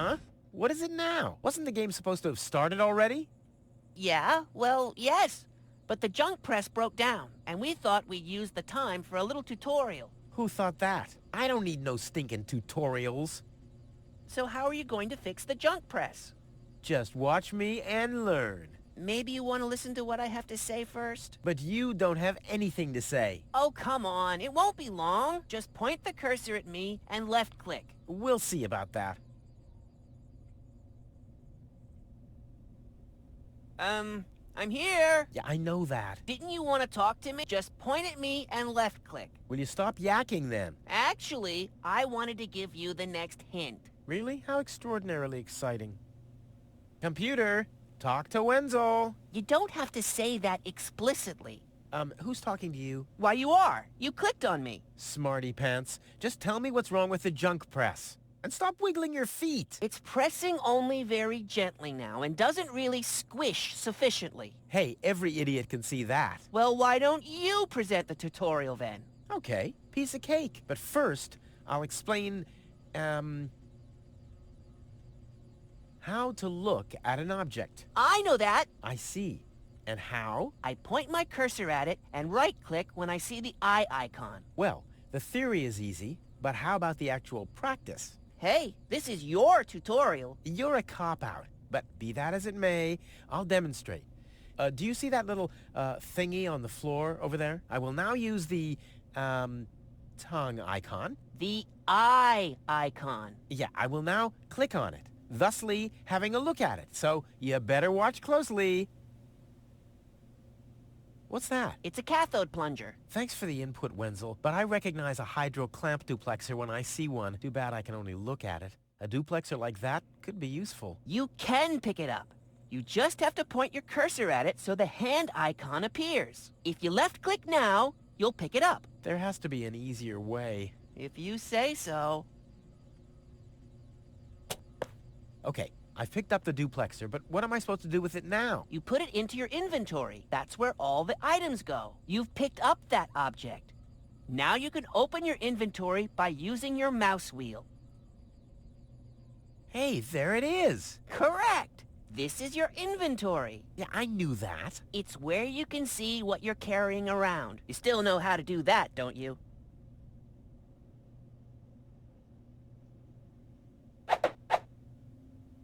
huh? What is it now? Wasn't the game supposed to have started already? Yeah, well, yes. But the junk press broke down, and we thought we'd use the time for a little tutorial. Who thought that? I don't need no stinking tutorials. So how are you going to fix the junk press? Just watch me and learn. Maybe you want to listen to what I have to say first? But you don't have anything to say. Oh, come on. It won't be long. Just point the cursor at me and left-click. We'll see about that. I'm here. Yeah, I know that. Didn't you want to talk to me? Just point at me and left-click. Will you stop yakking then? Actually, I wanted to give you the next hint. Really? How extraordinarily exciting. Computer, talk to Wenzel. You don't have to say that explicitly. Who's talking to you? Why, you are. You clicked on me. Smarty pants. Just tell me what's wrong with the junk press. And stop wiggling your feet. It's pressing only very gently now and doesn't really squish sufficiently. Hey, every idiot can see that. Well, why don't you present the tutorial then? Okay, piece of cake. But first, I'll explain, how to look at an object. I know that. I see. And how? I point my cursor at it and right-click when I see the eye icon. Well, the theory is easy, but how about the actual practice? Hey, this is your tutorial. You're a cop-out, but be that as it may, I'll demonstrate. Do you see that little thingy on the floor over there? I will now use the tongue icon. The eye icon. Yeah, I will now click on it, thusly having a look at it. So you better watch closely. What's that? It's a cathode plunger. Thanks for the input, Wenzel, but I recognize a hydro clamp duplexer when I see one. Too bad I can only look at it. A duplexer like that could be useful. You can pick it up. You just have to point your cursor at it so the hand icon appears. If you left-click now, you'll pick it up. There has to be an easier way. If you say so. Okay, I've picked up the duplexer, but what am I supposed to do with it now? You put it into your inventory. That's where all the items go. You've picked up that object. Now you can open your inventory by using your mouse wheel. Hey, there it is! Correct! This is your inventory. Yeah, I knew that. It's where you can see what you're carrying around. You still know how to do that, don't you?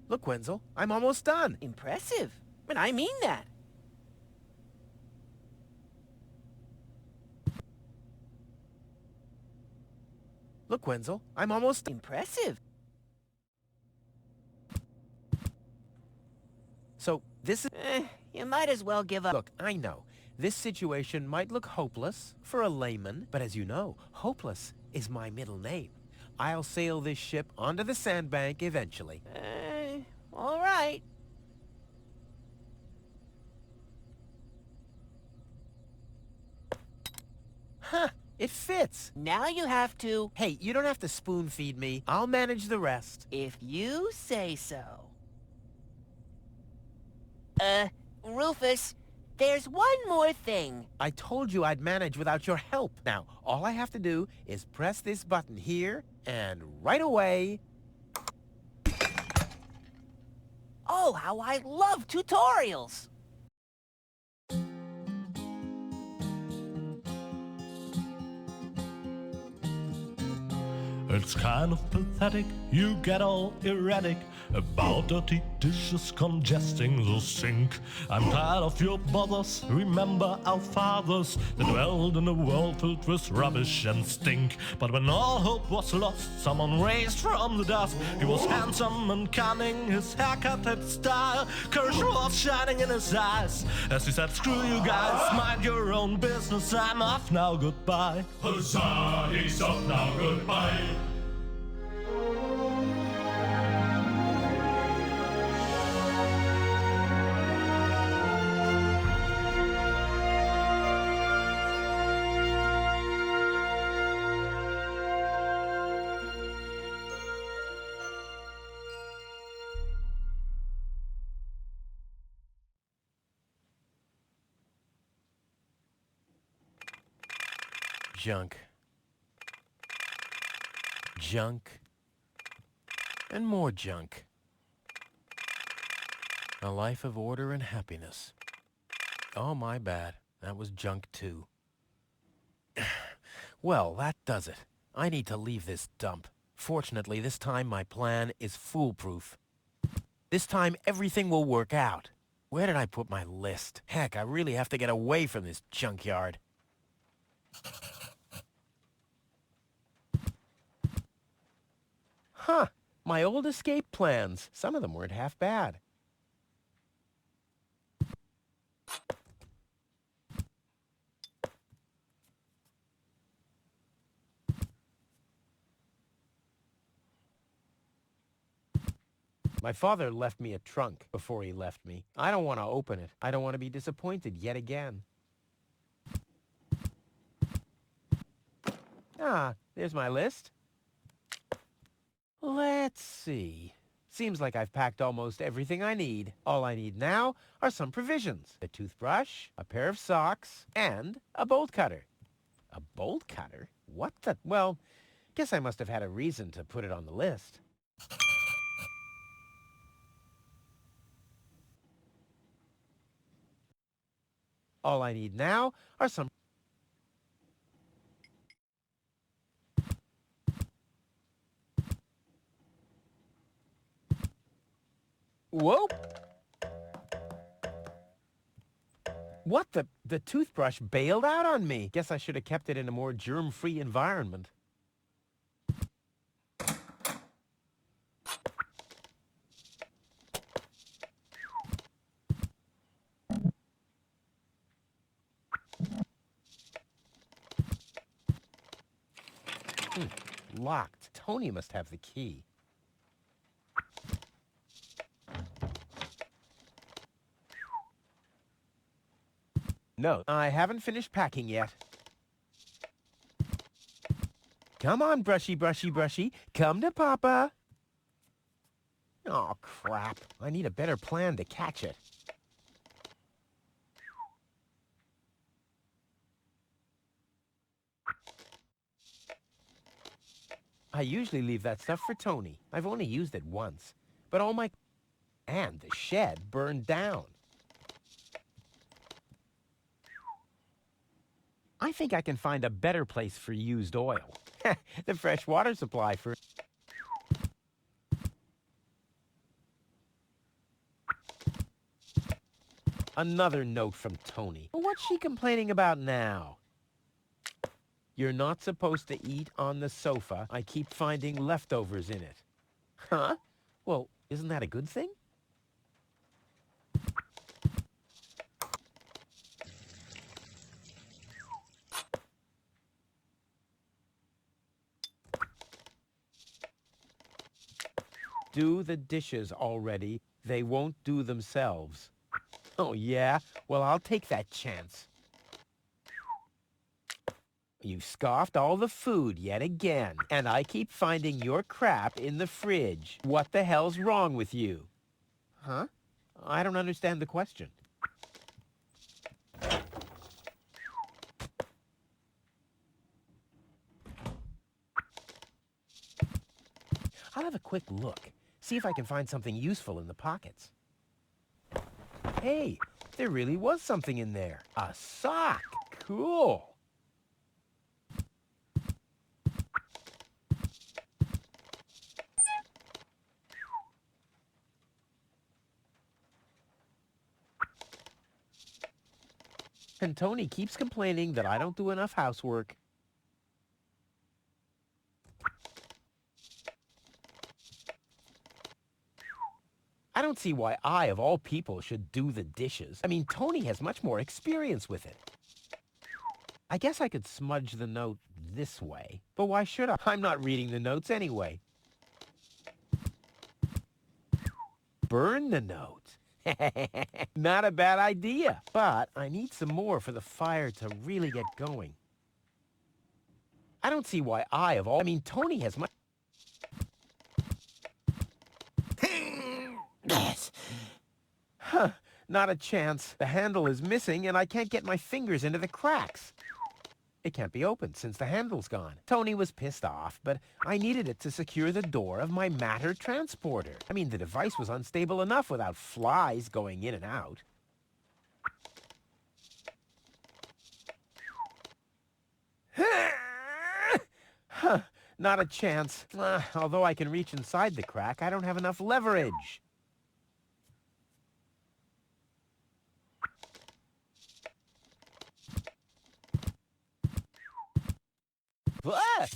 Look, Wenzel, I'm almost done. Impressive. And I mean that. Look, Wenzel, I'm almost... Impressive. So, this is... You might as well give up. Look, I know, this situation might look hopeless for a layman, but as you know, hopeless is my middle name. I'll sail this ship onto the sandbank eventually. All right. Huh, it fits. Now you have to... Hey, you don't have to spoon feed me. I'll manage the rest. If you say so. Rufus, there's one more thing. I told you I'd manage without your help. Now, all I have to do is press this button here, and right away... Oh, how I love tutorials! It's kind of pathetic, you get all erratic about dirty dishes congesting the sink. I'm tired of your bothers, remember our fathers that dwelled in a world filled with rubbish and stink. But when all hope was lost, someone raised from the dust. He was handsome and cunning, his haircut had style, courage was shining in his eyes as he said, screw you guys, mind your own business, I'm off now, goodbye. Huzzah, he's off now, goodbye. Junk. Junk. And more junk. A life of order and happiness. Oh, my bad. That was junk too. Well, that does it. I need to leave this dump. Fortunately, this time my plan is foolproof. This time everything will work out. Where did I put my list? Heck, I really have to get away from this junkyard. Huh. My old escape plans. Some of them weren't half bad. My father left me a trunk before he left me. I don't want to open it. I don't want to be disappointed yet again. Ah, there's my list. Let's see. Seems like I've packed almost everything I need. All I need now are some provisions. A toothbrush, a pair of socks, and a bolt cutter. A bolt cutter? What the... Well, guess I must have had a reason to put it on the list. All I need now are some... Whoa! What the... The toothbrush bailed out on me. Guess I should have kept it in a more germ-free environment. Locked. Tony must have the key. No, I haven't finished packing yet. Come on, brushy, brushy, brushy. Come to Papa. Oh, crap. I need a better plan to catch it. I usually leave that stuff for Tony. I've only used it once. But all my... And the shed burned down. I think I can find a better place for used oil. The fresh water supply for... Another note from Tony. What's she complaining about now? You're not supposed to eat on the sofa. I keep finding leftovers in it. Huh? Well, isn't that a good thing? Do the dishes already. They won't do themselves. Oh, yeah? Well, I'll take that chance. You scoffed all the food yet again, and I keep finding your crap in the fridge. What the hell's wrong with you? Huh? I don't understand the question. I'll have a quick look. See if I can find something useful in the pockets. Hey, there really was something in there. A sock. Cool. And Tony keeps complaining that I don't do enough housework. I don't see why I, of all people, should do the dishes. I mean, Tony has much more experience with it. I guess I could smudge the note this way. But why should I? I'm not reading the notes anyway. Burn the note. Not a bad idea. But I need some more for the fire to really get going. I don't see why I, of all... I mean, Tony has much... Huh, not a chance. The handle is missing and I can't get my fingers into the cracks. It can't be opened since the handle's gone. Tony was pissed off, but I needed it to secure the door of my matter transporter. I mean, the device was unstable enough without flies going in and out. Huh, not a chance. Although I can reach inside the crack, I don't have enough leverage. Ah!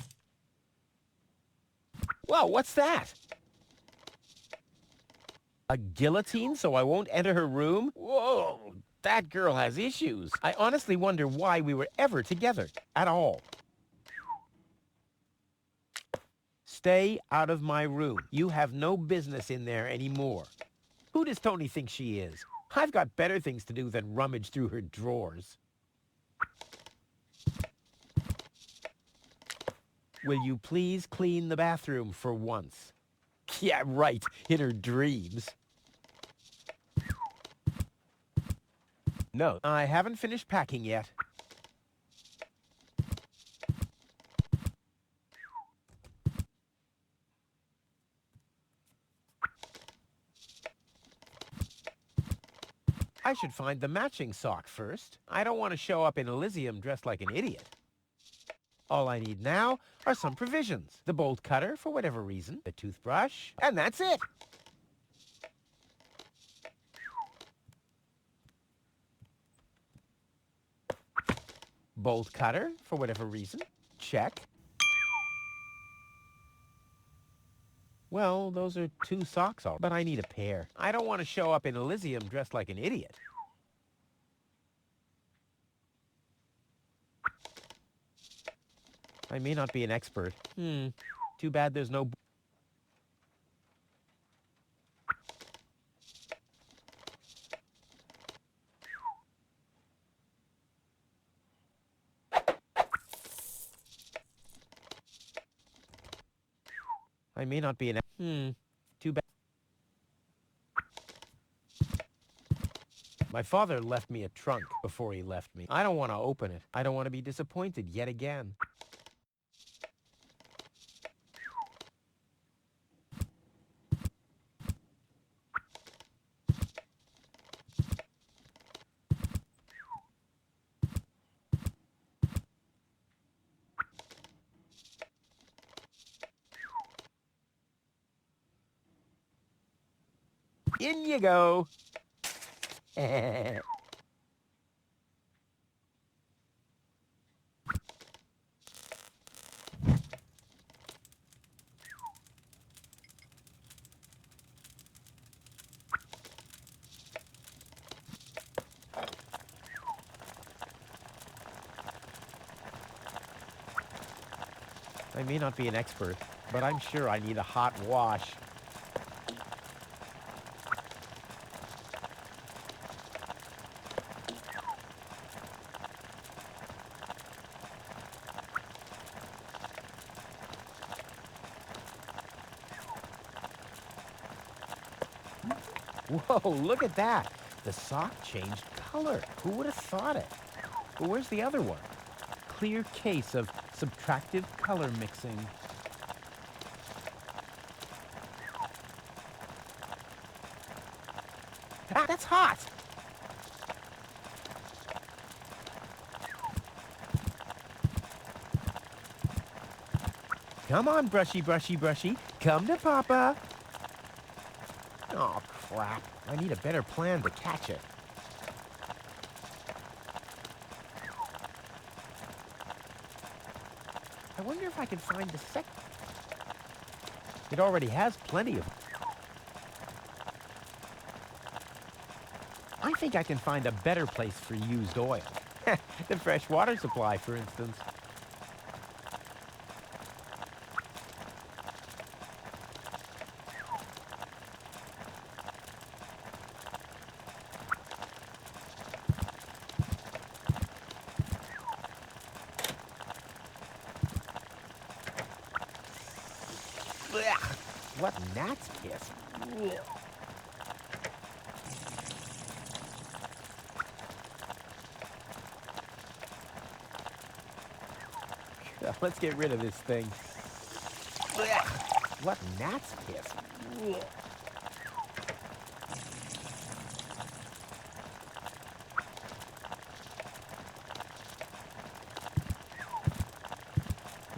Whoa, what's that? A guillotine so I won't enter her room? Whoa, that girl has issues. I honestly wonder why we were ever together at all. Stay out of my room. You have no business in there anymore. Who does Tony think she is? I've got better things to do than rummage through her drawers. Will you please clean the bathroom for once? Yeah, right, in her dreams. No, I haven't finished packing yet. I should find the matching sock first. I don't want to show up in Elysium dressed like an idiot. All I need now are some provisions. The bolt cutter, for whatever reason, the toothbrush, and that's it. Bolt cutter, for whatever reason, check. Well, those are 2 socks, but I need a pair. I don't want to show up in Elysium dressed like an idiot. I may not be an expert. Too bad there's no... I may not be an... Too bad. My father left me a trunk before he left me. I don't want to open it. I don't want to be disappointed yet again. In you go. I may not be an expert, but I'm sure I need a hot wash. Whoa, look at that. The sock changed color. Who would have thought it? Well, where's the other one? Clear case of subtractive color mixing. Ah, that's hot! Come on, brushy, brushy, brushy. Come to Papa. Oh, crap. I need a better plan to catch it. I wonder if I can find the sec... It already has plenty of... I think I can find a better place for used oil. The fresh water supply, for instance. What gnat's kiss? Well, let's get rid of this thing. What gnat's piss?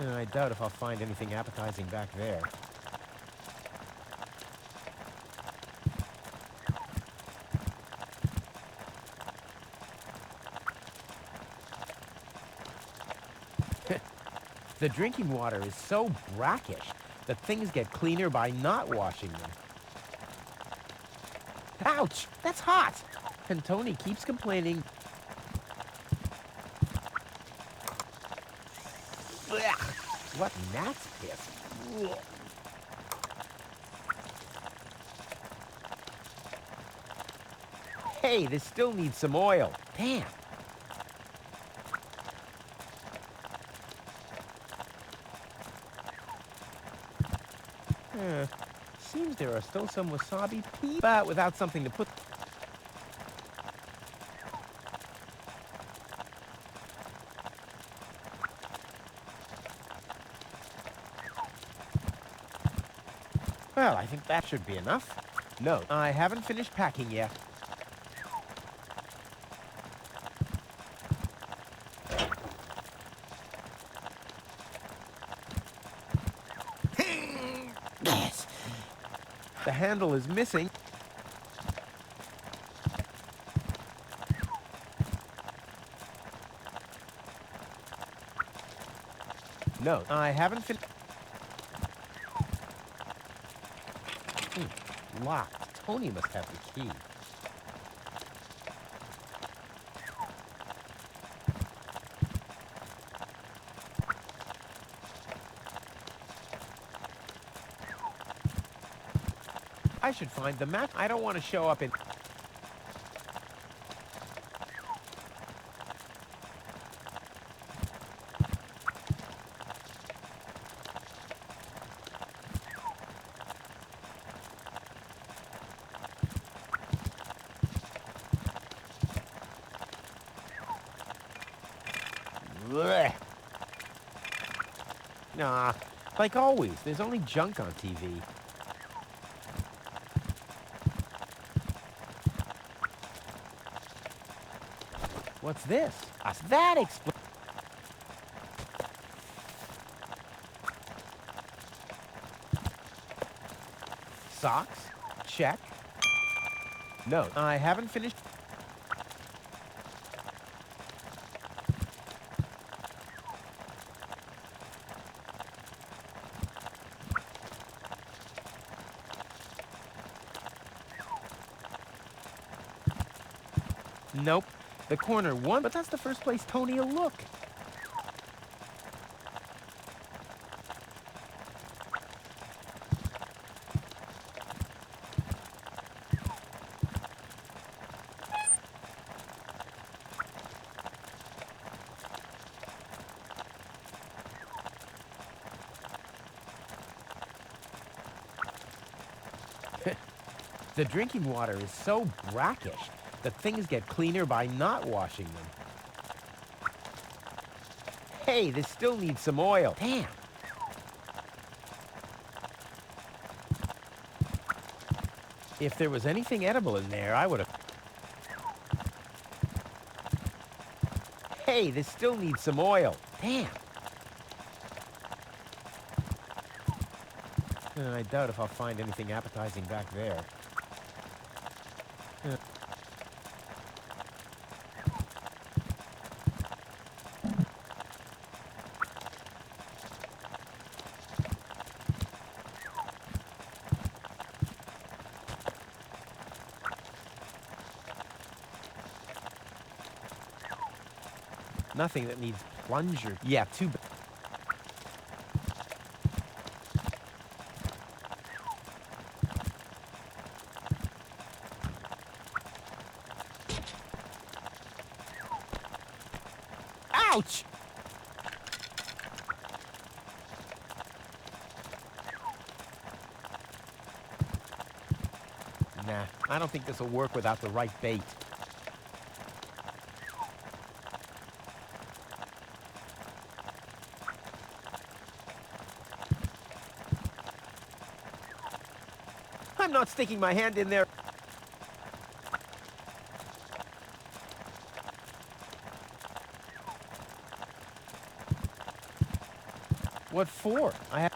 I doubt if I'll find anything appetizing back there. The drinking water is so brackish that things get cleaner by not washing them. Ouch! That's hot! And Tony keeps complaining. What gnat's piss? Hey, this still needs some oil. Damn. Seems there are still some wasabi peas, but without something to put. Well, I think that should be enough. No, I haven't finished packing yet. Yes. The handle is missing. No, I haven't finished. Locked. Tony must have the key. I should find the map. I don't want to show up in... Blech. Nah, like always, there's only junk on TV. What's this? That explains... Socks? Check. No, I haven't finished... Nope. The corner one, but that's the first place Tony will look. The drinking water is so brackish that things get cleaner by not washing them. Hey, this still needs some oil. Damn. If there was anything edible in there, I would have... Hey, this still needs some oil. Damn. I doubt if I'll find anything appetizing back there. Nothing that needs plunger. Yeah, too bad. Ouch! Nah, I don't think this will work without the right bait. sticking my hand in there. What for? I have...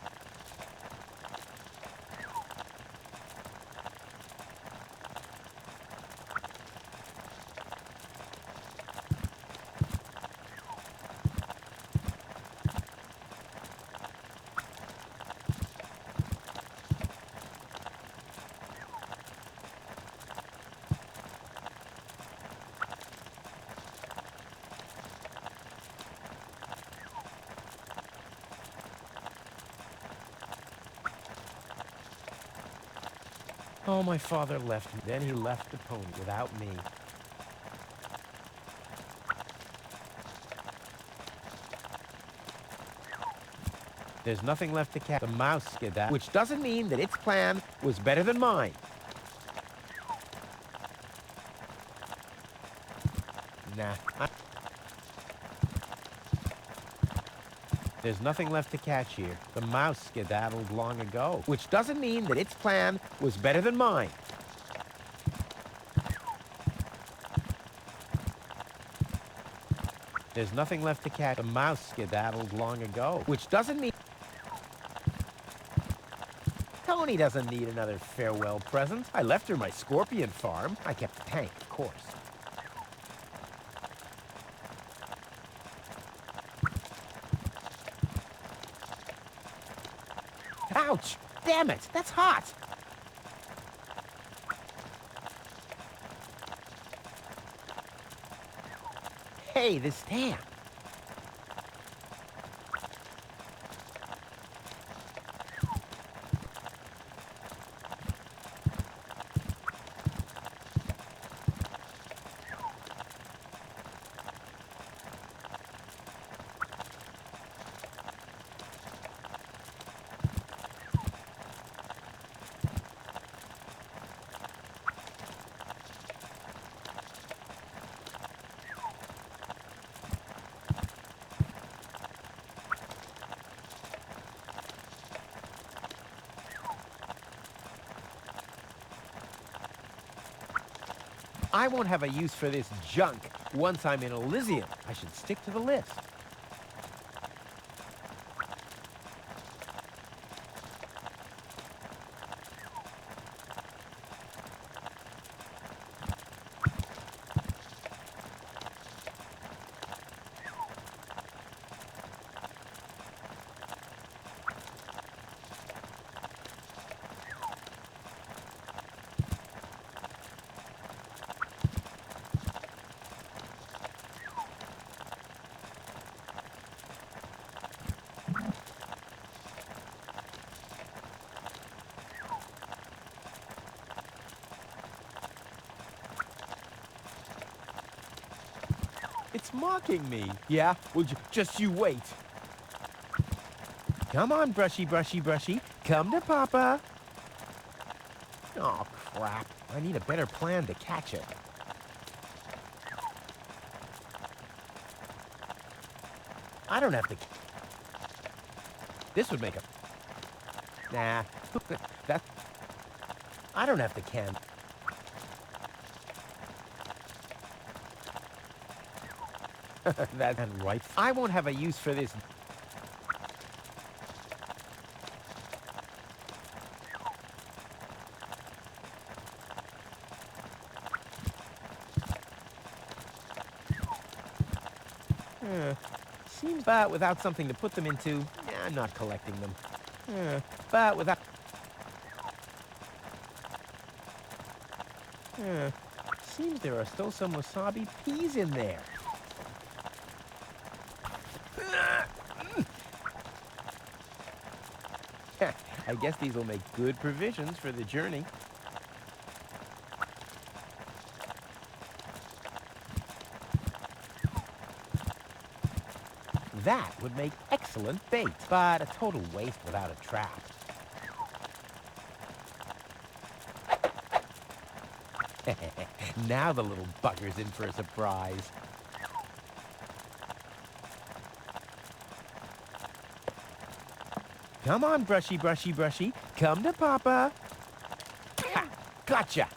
Oh, my father left me. Then he left the pony without me. There's nothing left to catch. The mouse did that, which doesn't mean that its plan was better than mine. Nah. There's nothing left to catch here. The mouse skedaddled long ago, which doesn't mean that its plan was better than mine. There's nothing left to catch. The mouse skedaddled long ago, which doesn't mean... Tony doesn't need another farewell present. I left her my scorpion farm. I kept the tank, of course. Ouch! Damn it! That's hot! Hey, this tan. I won't have a use for this junk once I'm in Elysium. I should stick to the list. It's mocking me. Yeah? Well, just you wait. Come on, brushy, brushy, brushy. Come to Papa. Oh, crap. I need a better plan to catch it. I don't have to... This would make a... Nah. That... I don't have to can... That's right. I won't have a use for this. Seems but without something to put them into, I'm not collecting them. But without... Seems there are still some wasabi peas in there. I guess these will make good provisions for the journey. That would make excellent bait, but a total waste without a trap. Now the little bugger's in for a surprise. Come on, brushy, brushy, brushy. Come to Papa. Gotcha!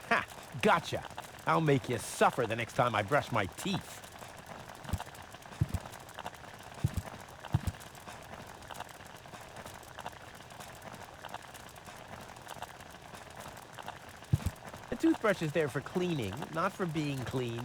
Ha! Gotcha! I'll make you suffer the next time I brush my teeth. The toothbrush is there for cleaning, not for being clean.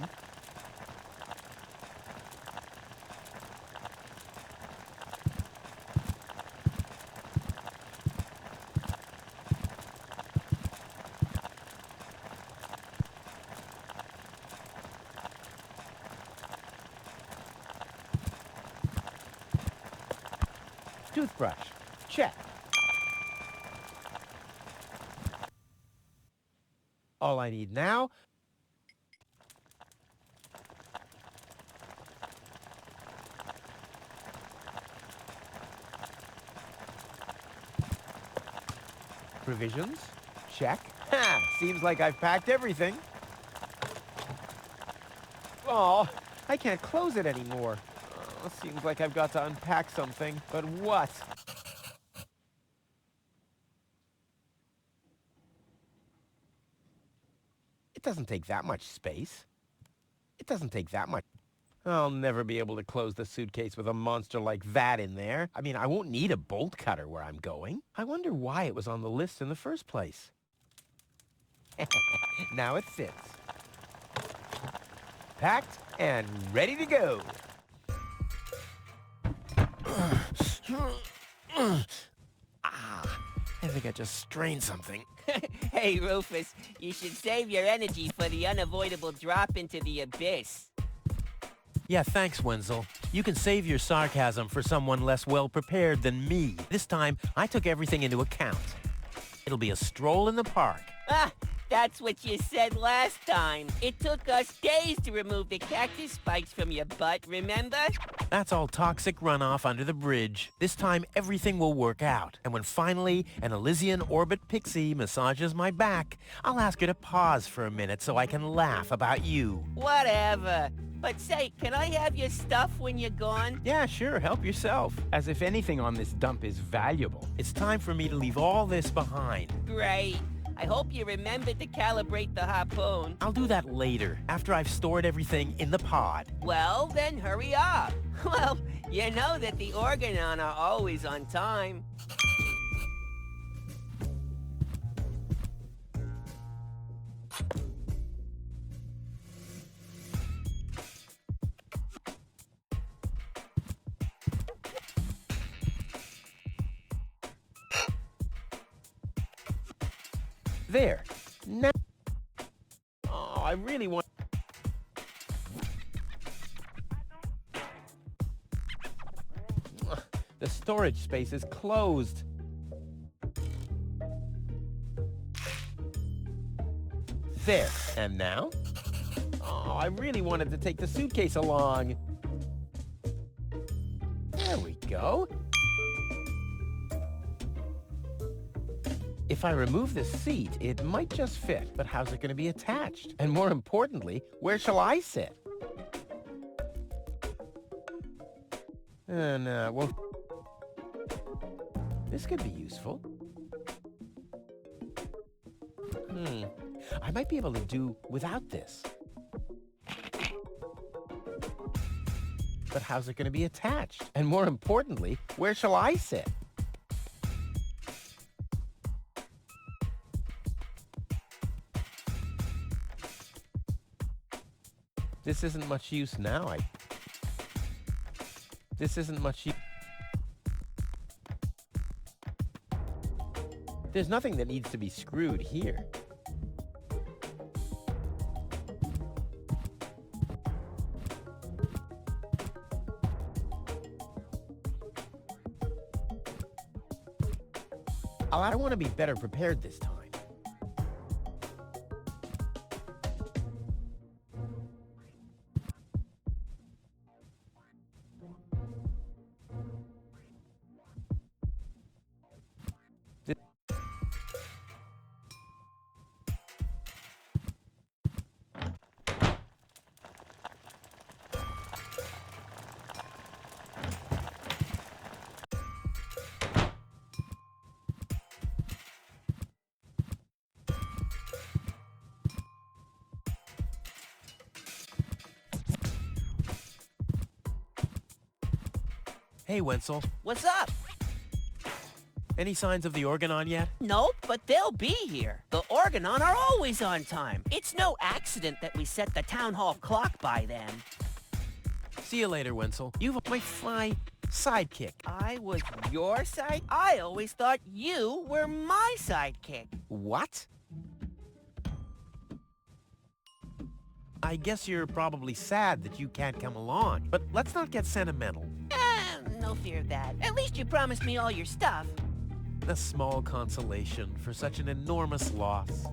Toothbrush. Check. All I need now... Provisions. Check. Ha! Seems like I've packed everything. Oh, I can't close it anymore. Oh, seems like I've got to unpack something. But what? It doesn't take that much space. It doesn't take that much. I'll never be able to close the suitcase with a monster like that in there. I mean, I won't need a bolt cutter where I'm going. I wonder why it was on the list in the first place. Now it fits. Packed and ready to go. I think I just strained something. Hey, Rufus, you should save your energy for the unavoidable drop into the abyss. Yeah, thanks, Wenzel. You can save your sarcasm for someone less well-prepared than me. This time, I took everything into account. It'll be a stroll in the park. Ah, that's what you said last time. It took us days to remove the cactus spikes from your butt, remember? That's all toxic runoff under the bridge. This time, everything will work out. And when finally an Elysian orbit pixie massages my back, I'll ask her to pause for a minute so I can laugh about you. Whatever. But say, can I have your stuff when you're gone? Yeah, sure, help yourself. As if anything on this dump is valuable. It's time for me to leave all this behind. Great. I hope you remembered to calibrate the harpoon. I'll do that later, after I've stored everything in the pod. Well, then hurry up. Well, you know that the Organon are always on time. There. Now... Oh, I really want... The storage space is closed. There. And now? Oh, I really wanted to take the suitcase along. There we go. If I remove the seat, it might just fit, but how's it going to be attached? And more importantly, where shall I sit? And, well... This could be useful. I might be able to do without this. But how's it going to be attached? And more importantly, where shall I sit? This isn't much use now. This isn't much use. There's nothing that needs to be screwed here. I want to be better prepared this time. Hey, Wenzel. What's up? Any signs of the Organon yet? Nope, but they'll be here. The Organon are always on time. It's no accident that we set the town hall clock by then. See you later, Wenzel. You've my sidekick. I was your side? I always thought you were my sidekick. What? I guess you're probably sad that you can't come along, but let's not get sentimental. No fear of that. At least you promised me all your stuff. A small consolation for such an enormous loss.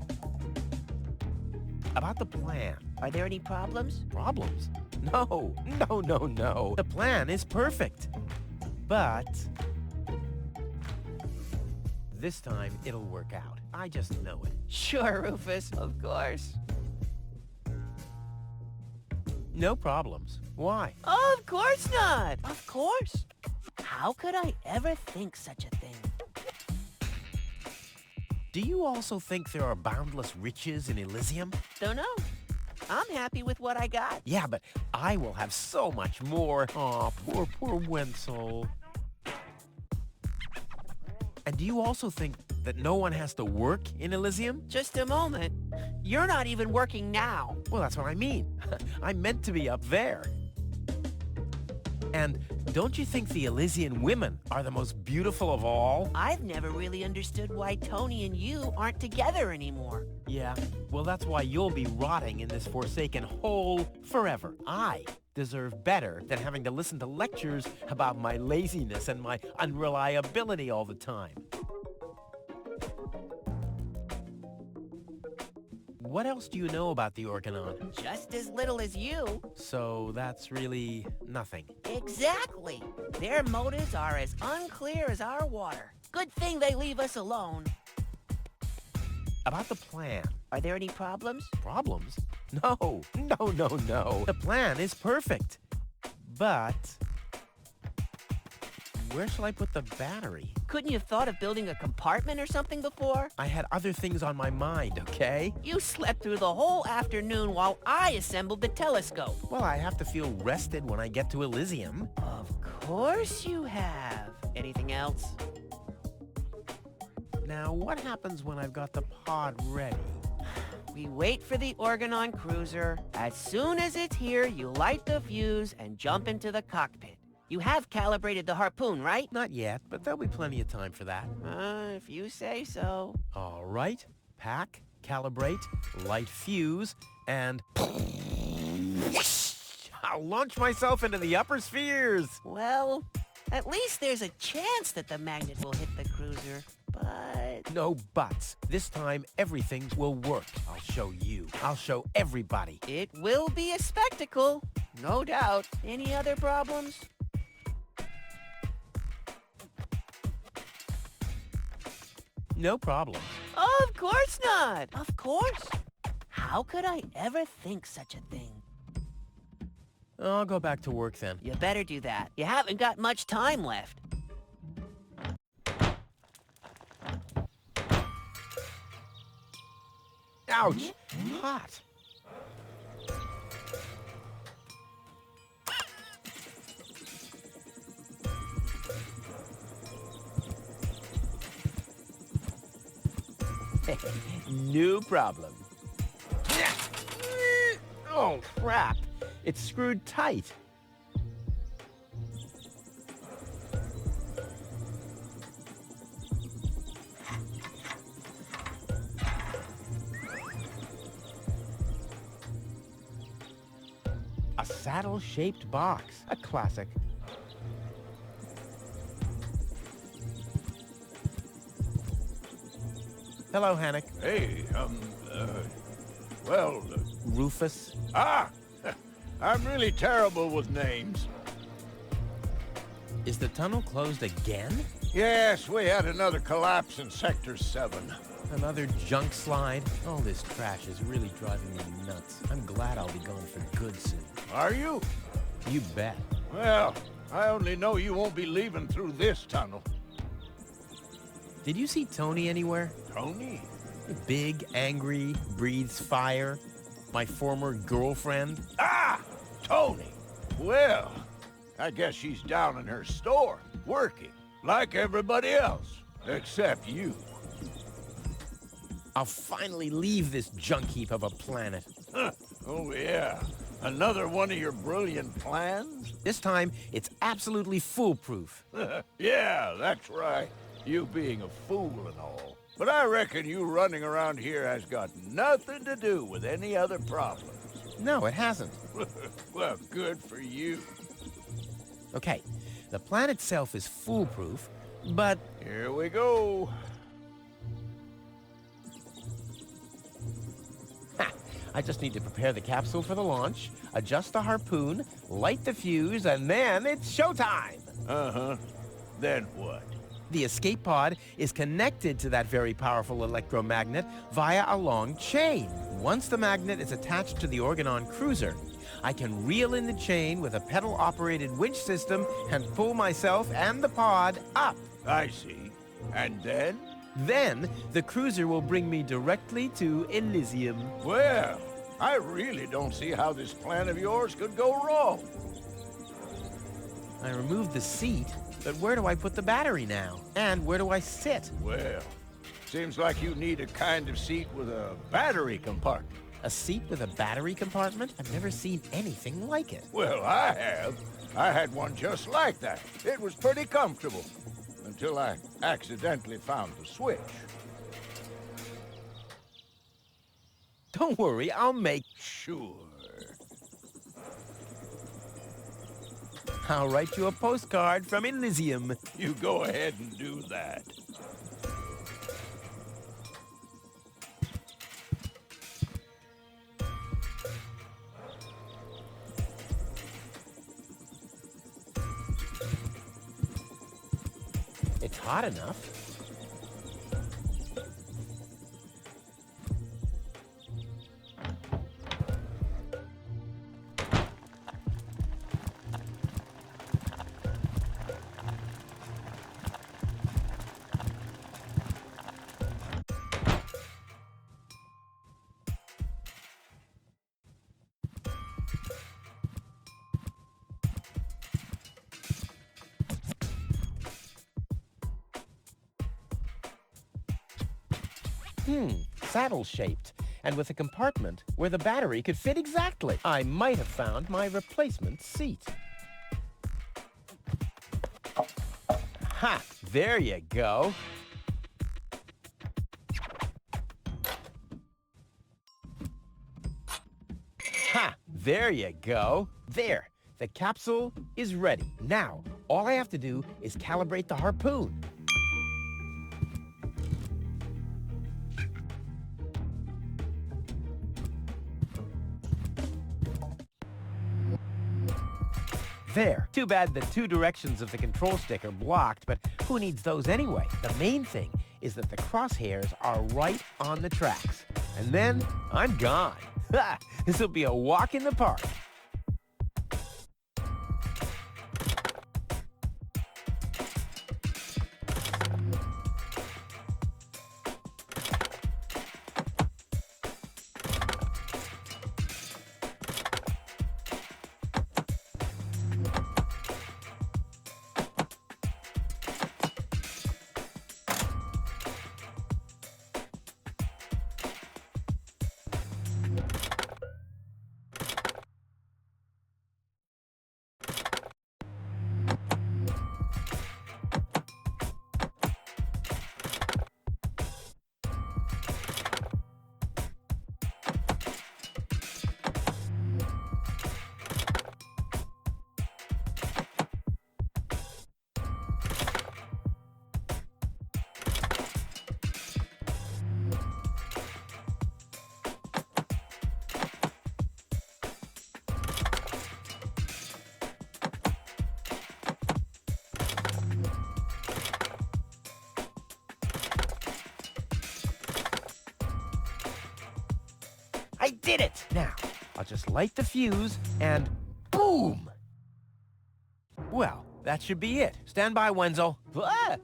About the plan. Are there any problems? Problems? No. The plan is perfect. But this time it'll work out. I just know it. Sure, Rufus, of course. No problems. Why? Of course not. Of course. How could I ever think such a thing? Do you also think there are boundless riches in Elysium? Don't know. I'm happy with what I got. Yeah, but I will have so much more. Aw, poor Wenzel. And do you also think that no one has to work in Elysium? Just a moment. You're not even working now. Well, that's what I mean. I'm meant to be up there. And don't you think the Elysian women are the most beautiful of all? I've never really understood why Tony and you aren't together anymore. Yeah, well, that's why you'll be rotting in this forsaken hole forever. I deserve better than having to listen to lectures about my laziness and my unreliability all the time. What else do you know about the Organon? Just as little as you. So that's really nothing. Exactly. Their motives are as unclear as our water. Good thing they leave us alone. About the plan. Are there any problems? Problems? No. The plan is perfect. But where shall I put the battery? Couldn't you have thought of building a compartment or something before? I had other things on my mind, okay? You slept through the whole afternoon while I assembled the telescope. Well, I have to feel rested when I get to Elysium. Of course you have. Anything else? Now, what happens when I've got the pod ready? We wait for the Organon cruiser. As soon as it's here, you light the fuse and jump into the cockpit. You have calibrated the harpoon, right? Not yet, but there'll be plenty of time for that. If you say so. All right. Pack, calibrate, light fuse, and I'll launch myself into the upper spheres. Well, at least there's a chance that the magnet will hit the cruiser, but... No buts. This time, everything will work. I'll show you. I'll show everybody. It will be a spectacle, no doubt. Any other problems? No problem. Of course not. Of course. How could I ever think such a thing? I'll go back to work then. You better do that. You haven't got much time left. Ouch! Hot. No problem. Oh, crap. It's screwed tight. A saddle-shaped box. A classic. Hello, Hannock. Hey, Rufus. I'm really terrible with names. Is the tunnel closed again? Yes, we had another collapse in Sector 7. Another junk slide? All this trash is really driving me nuts. I'm glad I'll be gone for good soon. Are you? You bet. Well, I only know you won't be leaving through this tunnel. Did you see Tony anywhere? Tony? Big, angry, breathes fire. My former girlfriend. Tony! Well, I guess she's down in her store, working, like everybody else, except you. I'll finally leave this junk heap of a planet. Oh, yeah. Another one of your brilliant plans? This time, it's absolutely foolproof. Yeah, that's right. You being a fool and all. But I reckon you running around here has got nothing to do with any other problems. No, it hasn't. Well, good for you. Okay, the plan itself is foolproof, but... Here we go. I just need to prepare the capsule for the launch, adjust the harpoon, light the fuse, and then it's showtime! Uh-huh. Then what? The escape pod is connected to that very powerful electromagnet via a long chain. Once the magnet is attached to the Organon cruiser, I can reel in the chain with a pedal-operated winch system and pull myself and the pod up. I see. And then? Then, the cruiser will bring me directly to Elysium. Well, I really don't see how this plan of yours could go wrong. I removed the seat, but where do I put the battery now? And where do I sit? Well, seems like you need a kind of seat with a battery compartment. A seat with a battery compartment? I've never seen anything like it. Well, I have. I had one just like that. It was pretty comfortable. Until I accidentally found the switch. Don't worry, I'll make... Sure. I'll write you a postcard from Elysium. You go ahead and do that. It's hot enough. Saddle-shaped, and with a compartment where the battery could fit exactly. I might have found my replacement seat. Ha! There you go. Ha! There you go. There. The capsule is ready. Now, all I have to do is calibrate the harpoon. There. Too bad the two directions of the control stick are blocked, but who needs those anyway? The main thing is that the crosshairs are right on the tracks. And then I'm gone. Ha! This'll be a walk in the park. I did it! Now, I'll just light the fuse and boom! Well, that should be it. Stand by, Wenzel. Ah!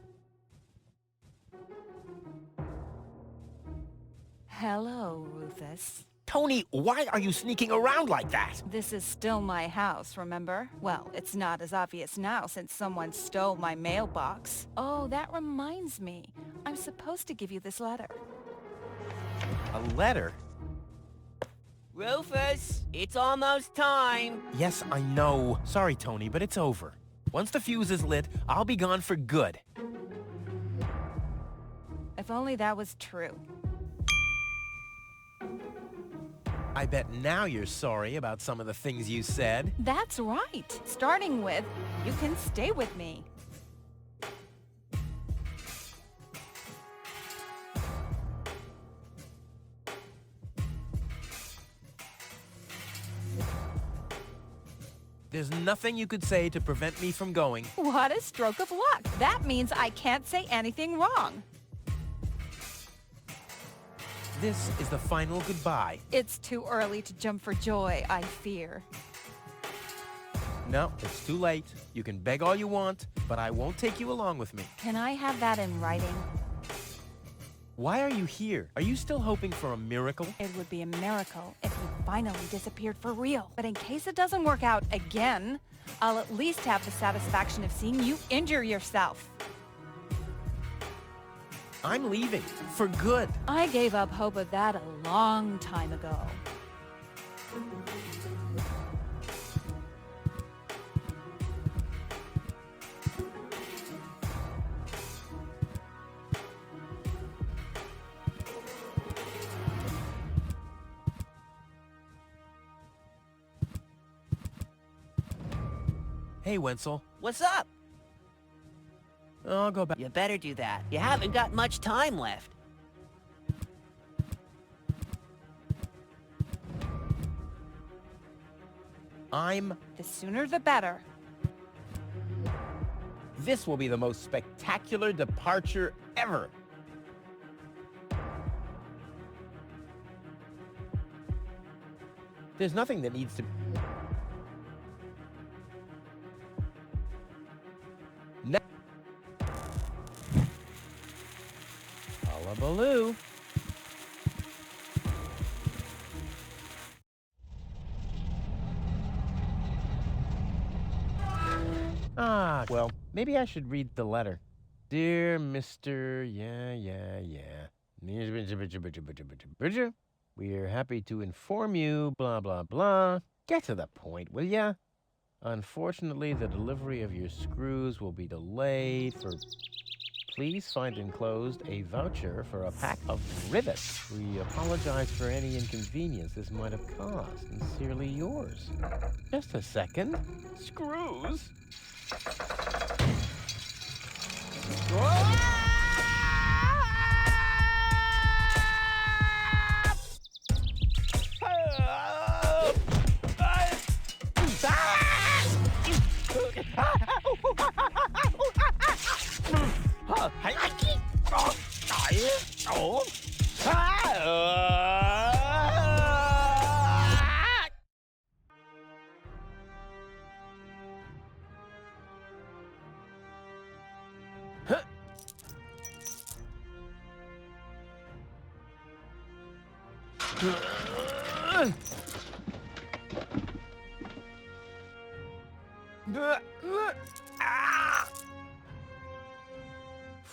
Hello, Rufus. Tony, why are you sneaking around like that? This is still my house, remember? Well, it's not as obvious now since someone stole my mailbox. Oh, that reminds me. I'm supposed to give you this letter. A letter? Rufus, it's almost time. Yes, I know. Sorry, Tony, but it's over. Once the fuse is lit, I'll be gone for good. If only that was true. I bet now you're sorry about some of the things you said. That's right. Starting with, you can stay with me. There's nothing you could say to prevent me from going. What a stroke of luck. That means I can't say anything wrong. This is the final goodbye. It's too early to jump for joy, I fear. No, it's too late. You can beg all you want, but I won't take you along with me. Can I have that in writing? Why are you here? Are you still hoping for a miracle? It would be a miracle if you finally disappeared for real. But in case it doesn't work out again, I'll at least have the satisfaction of seeing you injure yourself. I'm leaving. For good. I gave up hope of that a long time ago. Hey, Wenzel. What's up? I'll go back. You better do that. You haven't got much time left. The sooner the better. This will be the most spectacular departure ever. There's nothing that needs to... Hullabaloo. Well, maybe I should read the letter. Dear Mr. We're happy to inform you, blah, blah, blah. Get to the point, will ya? Unfortunately, the delivery of your screws will be delayed for... Please find enclosed a voucher for a pack of rivets. We apologize for any inconvenience this might have caused. Sincerely yours. Just a second. Screws?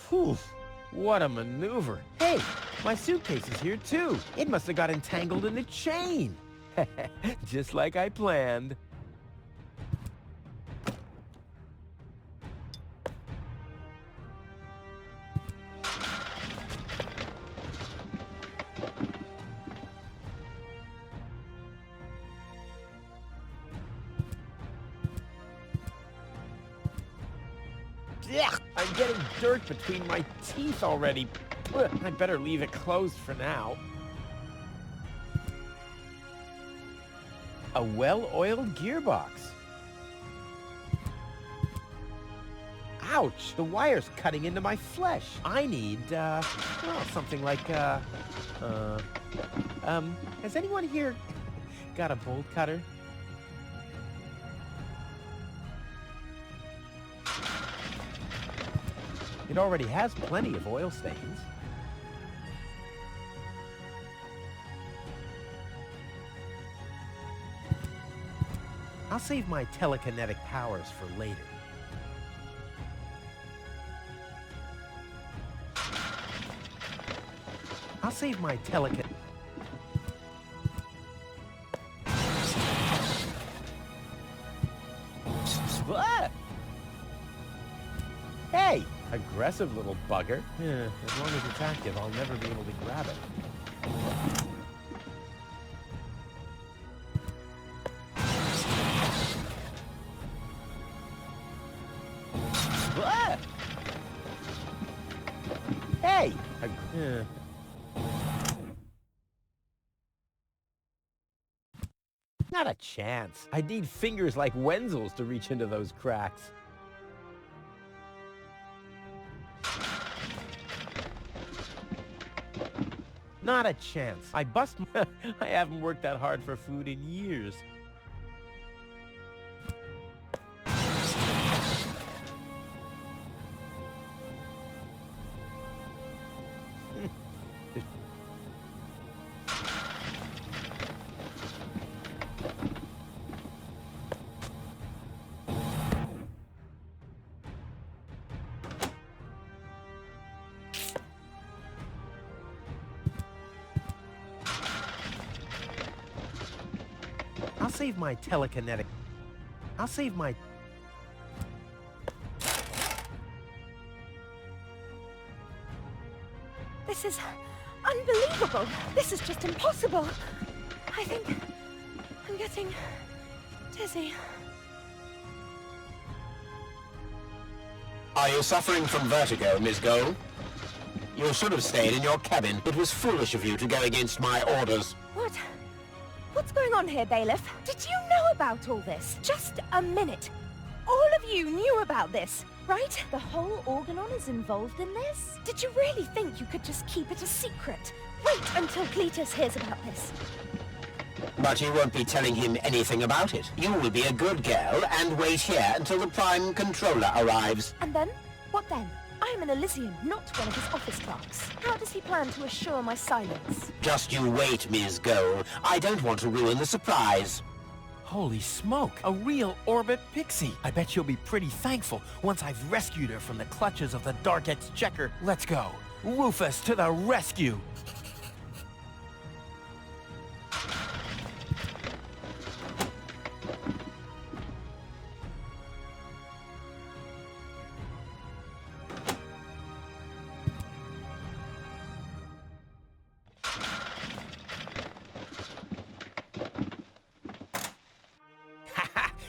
Whew, what a maneuver. Hey, my suitcase is here too. It must have got entangled in the chain. Just like I planned. Ugh, I'm getting dirt between my teeth already. Ugh, I'd better leave it closed for now. A well-oiled gearbox. Ouch! The wire's cutting into my flesh. I need, well, something like, has anyone here got a bolt cutter? It already has plenty of oil stains. I'll save my telekinetic powers for later. I'll save my telekinetic... Ah! Hey! Aggressive little bugger. Yeah, as long as it's active, I'll never be able to grab it. Ah! Hey! Not a chance. I'd need fingers like Wenzel's to reach into those cracks. Not a chance. I haven't worked that hard for food in years. I'll save my telekinetic... I'll save my... This is unbelievable. This is just impossible. I think I'm getting dizzy. Are you suffering from vertigo, Miss Gold? You should have stayed in your cabin. It was foolish of you to go against my orders. What? What's going on here, Bailiff? Did you know about all this? Just a minute. All of you knew about this, right? The whole Organon is involved in this? Did you really think you could just keep it a secret? Wait until Cletus hears about this. But you won't be telling him anything about it. You will be a good girl and wait here until the Prime Controller arrives. And then? What then? I'm an Elysian, not one of his office clerks. How does he plan to assure my silence? Just you wait, Ms. Gold. I don't want to ruin the surprise. Holy smoke! A real orbit pixie! I bet she'll be pretty thankful once I've rescued her from the clutches of the Dark Exchequer. Let's go! Rufus to the rescue!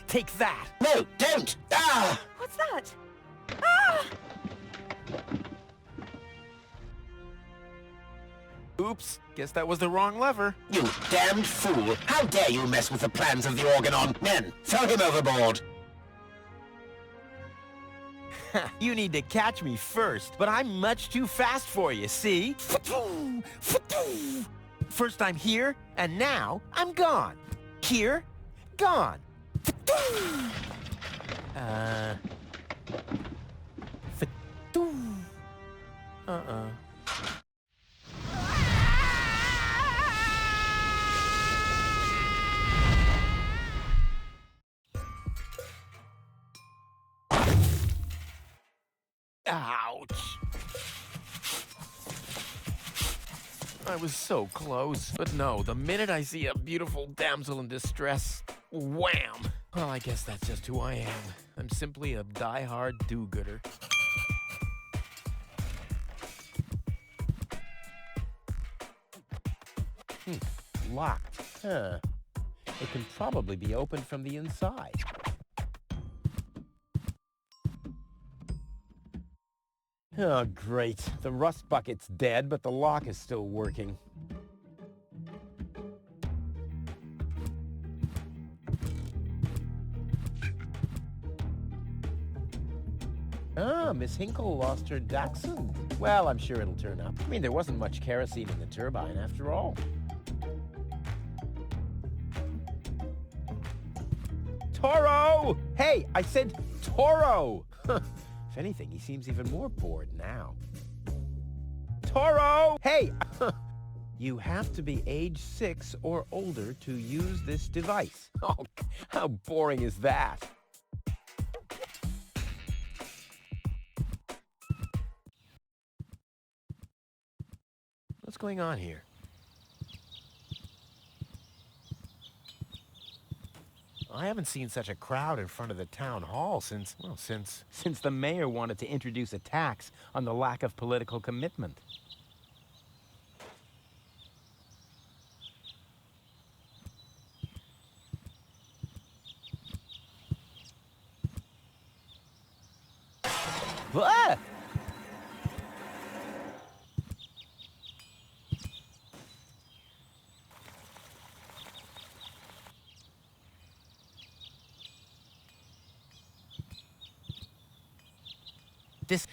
Take that! No, don't! Ah! What's that? Ah! Oops, guess that was the wrong lever. You damned fool! How dare you mess with the plans of the Organon? Men, throw him overboard! You need to catch me first, but I'm much too fast for you, see? First I'm here, and now I'm gone. Here, gone. Ouch. I was so close. But no, the minute I see a beautiful damsel in distress, wham! Well, I guess that's just who I am. I'm simply a die-hard do-gooder. Locked. Huh. It can probably be opened from the inside. Oh, great. The rust bucket's dead, but the lock is still working. Ah, Miss Hinkle lost her dachshund. Well, I'm sure it'll turn up. I mean, there wasn't much kerosene in the turbine after all. Toro! Hey, I said Toro! If anything, he seems even more bored now. Toro! Hey! You have to be age 6 or older to use this device. Oh, how boring is that? What's going on here? I haven't seen such a crowd in front of the town hall since the mayor wanted to introduce a tax on the lack of political commitment. Ah!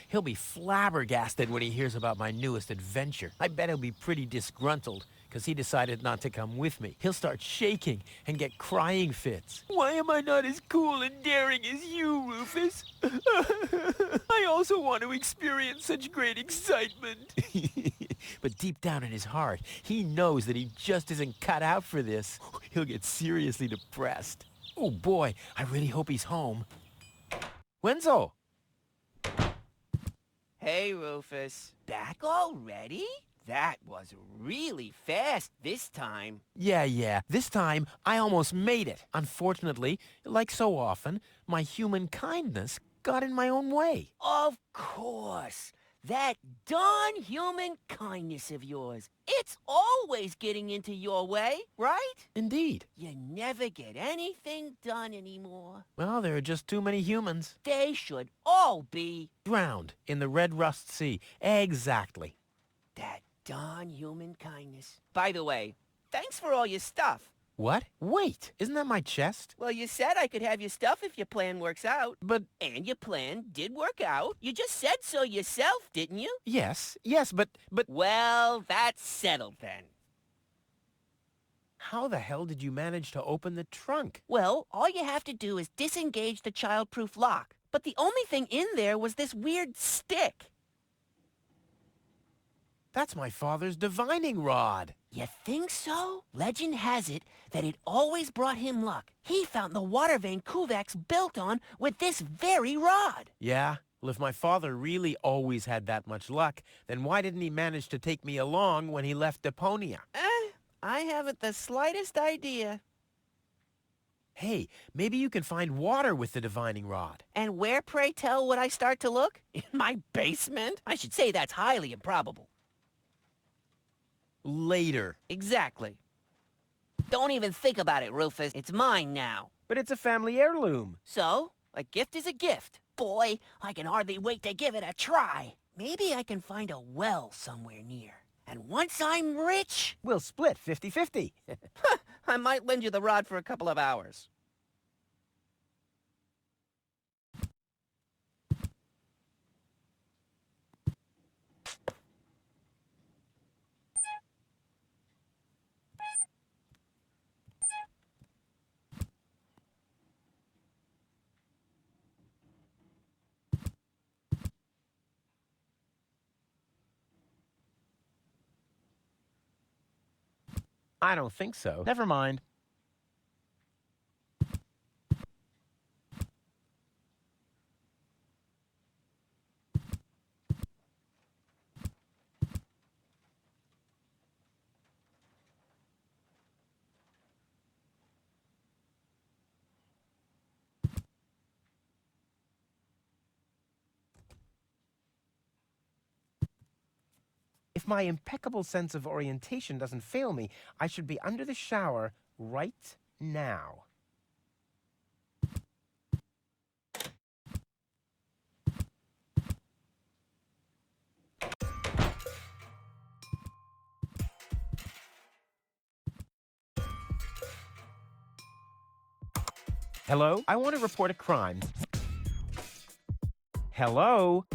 He'll be flabbergasted when he hears about my newest adventure. I bet he'll be pretty disgruntled, because he decided not to come with me. He'll start shaking and get crying fits. Why am I not as cool and daring as you, Rufus? I also want to experience such great excitement. But deep down in his heart, he knows that he just isn't cut out for this. He'll get seriously depressed. Oh boy, I really hope he's home. Wenzel! Hey, Rufus. Back already? That was really fast this time. Yeah. This time, I almost made it. Unfortunately, like so often, my human kindness got in my own way. Of course. That darn human kindness of yours. It's always getting into your way, right? Indeed. You never get anything done anymore. Well, there are just too many humans. They should all be Drowned in the Red Rust Sea. Exactly. that darn human kindness. By the way, thanks for all your stuff. What? Wait, isn't that my chest? Well, you said I could have your stuff if your plan works out. But... And your plan did work out. You just said so yourself, didn't you? Yes, but... Well, that's settled then. How the hell did you manage to open the trunk? Well, all you have to do is disengage the child-proof lock. But the only thing in there was this weird stick. That's my father's divining rod. You think so? Legend has it that it always brought him luck. He found the water vein Kovacs built on with this very rod. Yeah? Well, if my father really always had that much luck, then why didn't he manage to take me along when he left Deponia? I haven't the slightest idea. Hey, maybe you can find water with the divining rod. And where, pray tell, would I start to look? In my basement? I should say that's highly improbable. Later. Exactly. Don't even think about it, Rufus. It's mine now. But it's a family heirloom. So, a gift is a gift. Boy, I can hardly wait to give it a try. Maybe I can find a well somewhere near. And once I'm rich, We'll split 50-50. I might lend you the rod for a couple of hours. I don't think so. Never mind. If my impeccable sense of orientation doesn't fail me, I should be under the shower right now. Hello? I want to report a crime. Hello?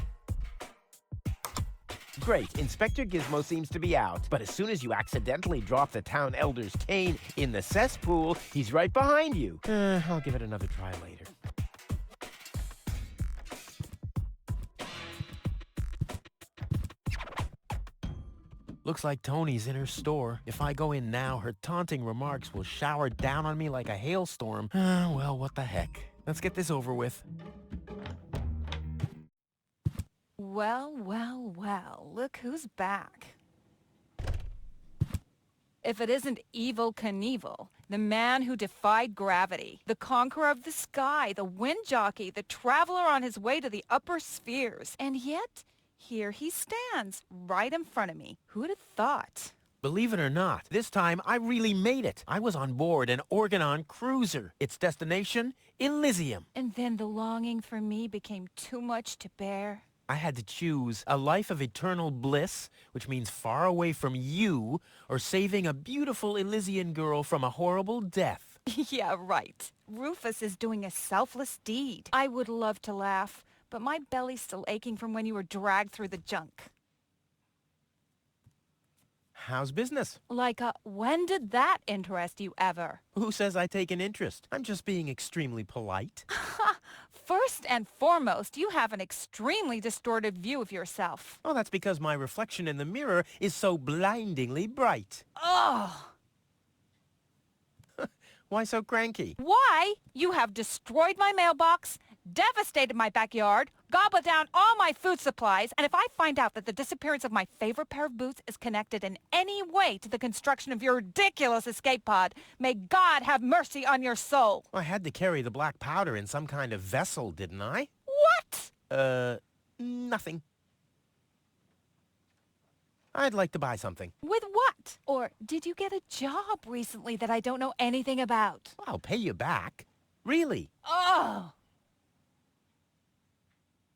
Great, Inspector Gizmo seems to be out. But as soon as you accidentally drop the town elder's cane in the cesspool, he's right behind you. I'll give it another try later. Looks like Tony's in her store. If I go in now, her taunting remarks will shower down on me like a hailstorm. Well, what the heck. Let's get this over with. Well, well, well, look who's back. If it isn't Evel Knievel, the man who defied gravity, the conqueror of the sky, the wind jockey, the traveler on his way to the upper spheres. And yet, here he stands, right in front of me. Who'd have thought? Believe it or not, this time I really made it. I was on board an Organon cruiser. Its destination, Elysium. And then the longing for me became too much to bear. I had to choose a life of eternal bliss, which means far away from you, or saving a beautiful Elysian girl from a horrible death. Yeah, right. Rufus is doing a selfless deed. I would love to laugh, but my belly's still aching from when you were dragged through the junk. How's business? Like, when did that interest you ever? Who says I take an interest? I'm just being extremely polite. First and foremost, you have an extremely distorted view of yourself. Oh, that's because my reflection in the mirror is so blindingly bright. Ugh! Why so cranky? Why? You have destroyed my mailbox, devastated my backyard, gobbled down all my food supplies, and if I find out that the disappearance of my favorite pair of boots is connected in any way to the construction of your ridiculous escape pod, may God have mercy on your soul. I had to carry the black powder in some kind of vessel, didn't I? What? Nothing. I'd like to buy something. With what? Or did you get a job recently that I don't know anything about? I'll pay you back. Really. Oh!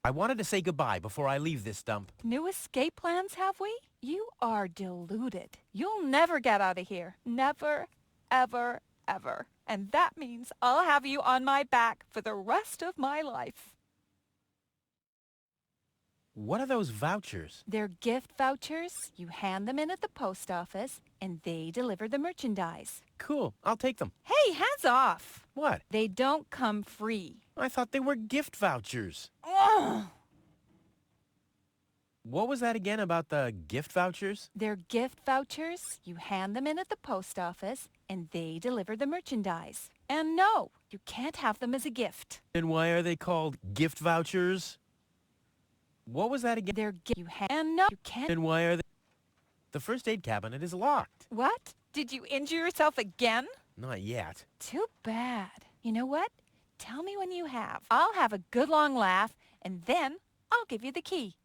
I wanted to say goodbye before I leave this dump. New escape plans, have we? You are deluded. You'll never get out of here. Never, ever, ever. And that means I'll have you on my back for the rest of my life. What are those vouchers? They're gift vouchers. You hand them in at the post office, and they deliver the merchandise. Cool. I'll take them. Hey, hands off! What? They don't come free. I thought they were gift vouchers. Ugh! What was that again about the gift vouchers? They're gift vouchers. You hand them in at the post office, and they deliver the merchandise. And no, you can't have them as a gift. And why are they called gift vouchers? What was that again? And no, you can't. And why are they... The first aid cabinet is locked. What? Did you injure yourself again? Not yet. Too bad. You know what? Tell me when you have. I'll have a good long laugh, and then I'll give you the key.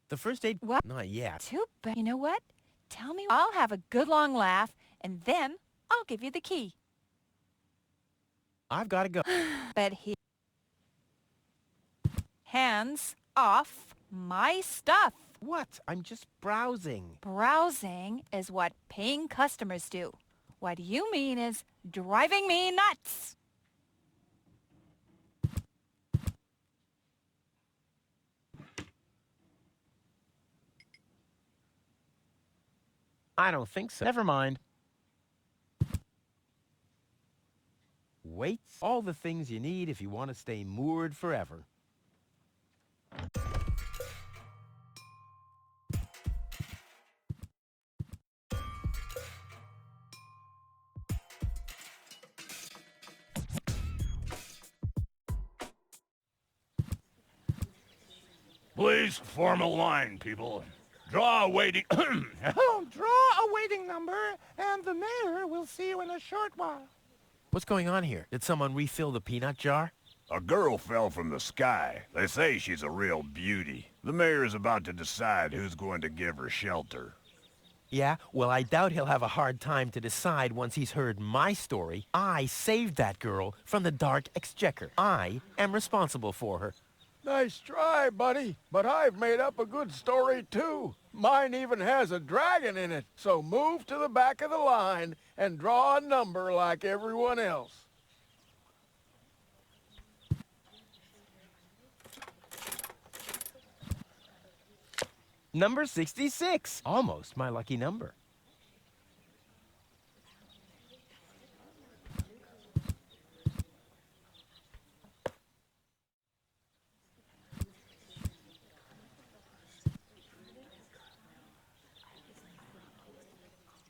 The first aid... What? Not yet. Too bad. You know what? Tell me. I'll have a good long laugh, and then I'll give you the key. I've got to go. But he... Hands off my stuff. What? I'm just browsing. Browsing is what paying customers do. What you mean is driving me nuts. I don't think so. Never mind. Weights, all the things you need if you want to stay moored forever. Please form a line, people. Draw a waiting... Draw a waiting number, and the mayor will see you in a short while. What's going on here? Did someone refill the peanut jar? A girl fell from the sky. They say she's a real beauty. The mayor is about to decide who's going to give her shelter. Yeah? Well, I doubt he'll have a hard time to decide once he's heard my story. I saved that girl from the dark exchequer. I am responsible for her. Nice try, buddy. But I've made up a good story, too. Mine even has a dragon in it. So move to the back of the line and draw a number like everyone else. Number 66. Almost my lucky number.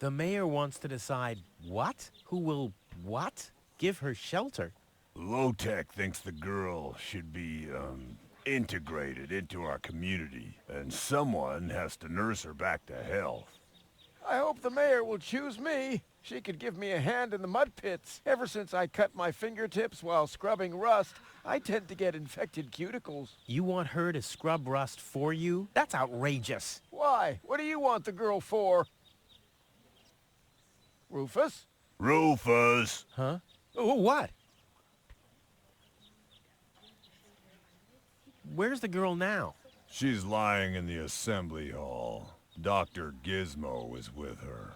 The mayor wants to decide what? Who will what? Give her shelter? Low-Tech thinks the girl should be, integrated into our community, and someone has to nurse her back to health. I hope the mayor will choose me. She could give me a hand in the mud pits. Ever since I cut my fingertips while scrubbing rust, I tend to get infected cuticles. You want her to scrub rust for you? That's outrageous. Why? What do you want the girl for? Rufus? Rufus! Huh? Oh, what? Where's the girl now? She's lying in the assembly hall. Dr. Gizmo is with her.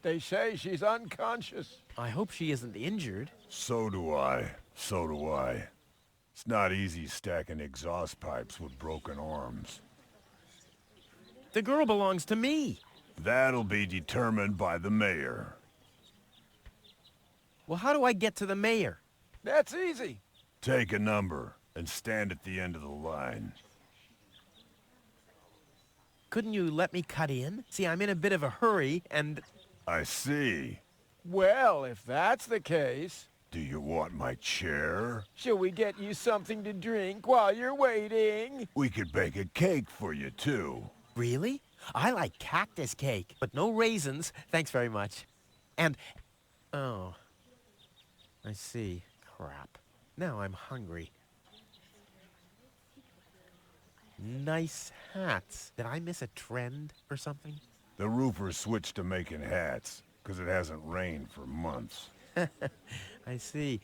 They say she's unconscious. I hope she isn't injured. So do I. So do I. It's not easy stacking exhaust pipes with broken arms. The girl belongs to me. That'll be determined by the mayor. Well, how do I get to the mayor? That's easy. Take a number and stand at the end of the line. Couldn't you let me cut in? See, I'm in a bit of a hurry, and... I see. Well, if that's the case... Do you want my chair? Shall we get you something to drink while you're waiting? We could bake a cake for you, too. Really? I like cactus cake, but no raisins. Thanks very much. And... Oh. I see. Crap. Now I'm hungry. Nice hats. Did I miss a trend or something? The roofers switched to making hats, because it hasn't rained for months. I see.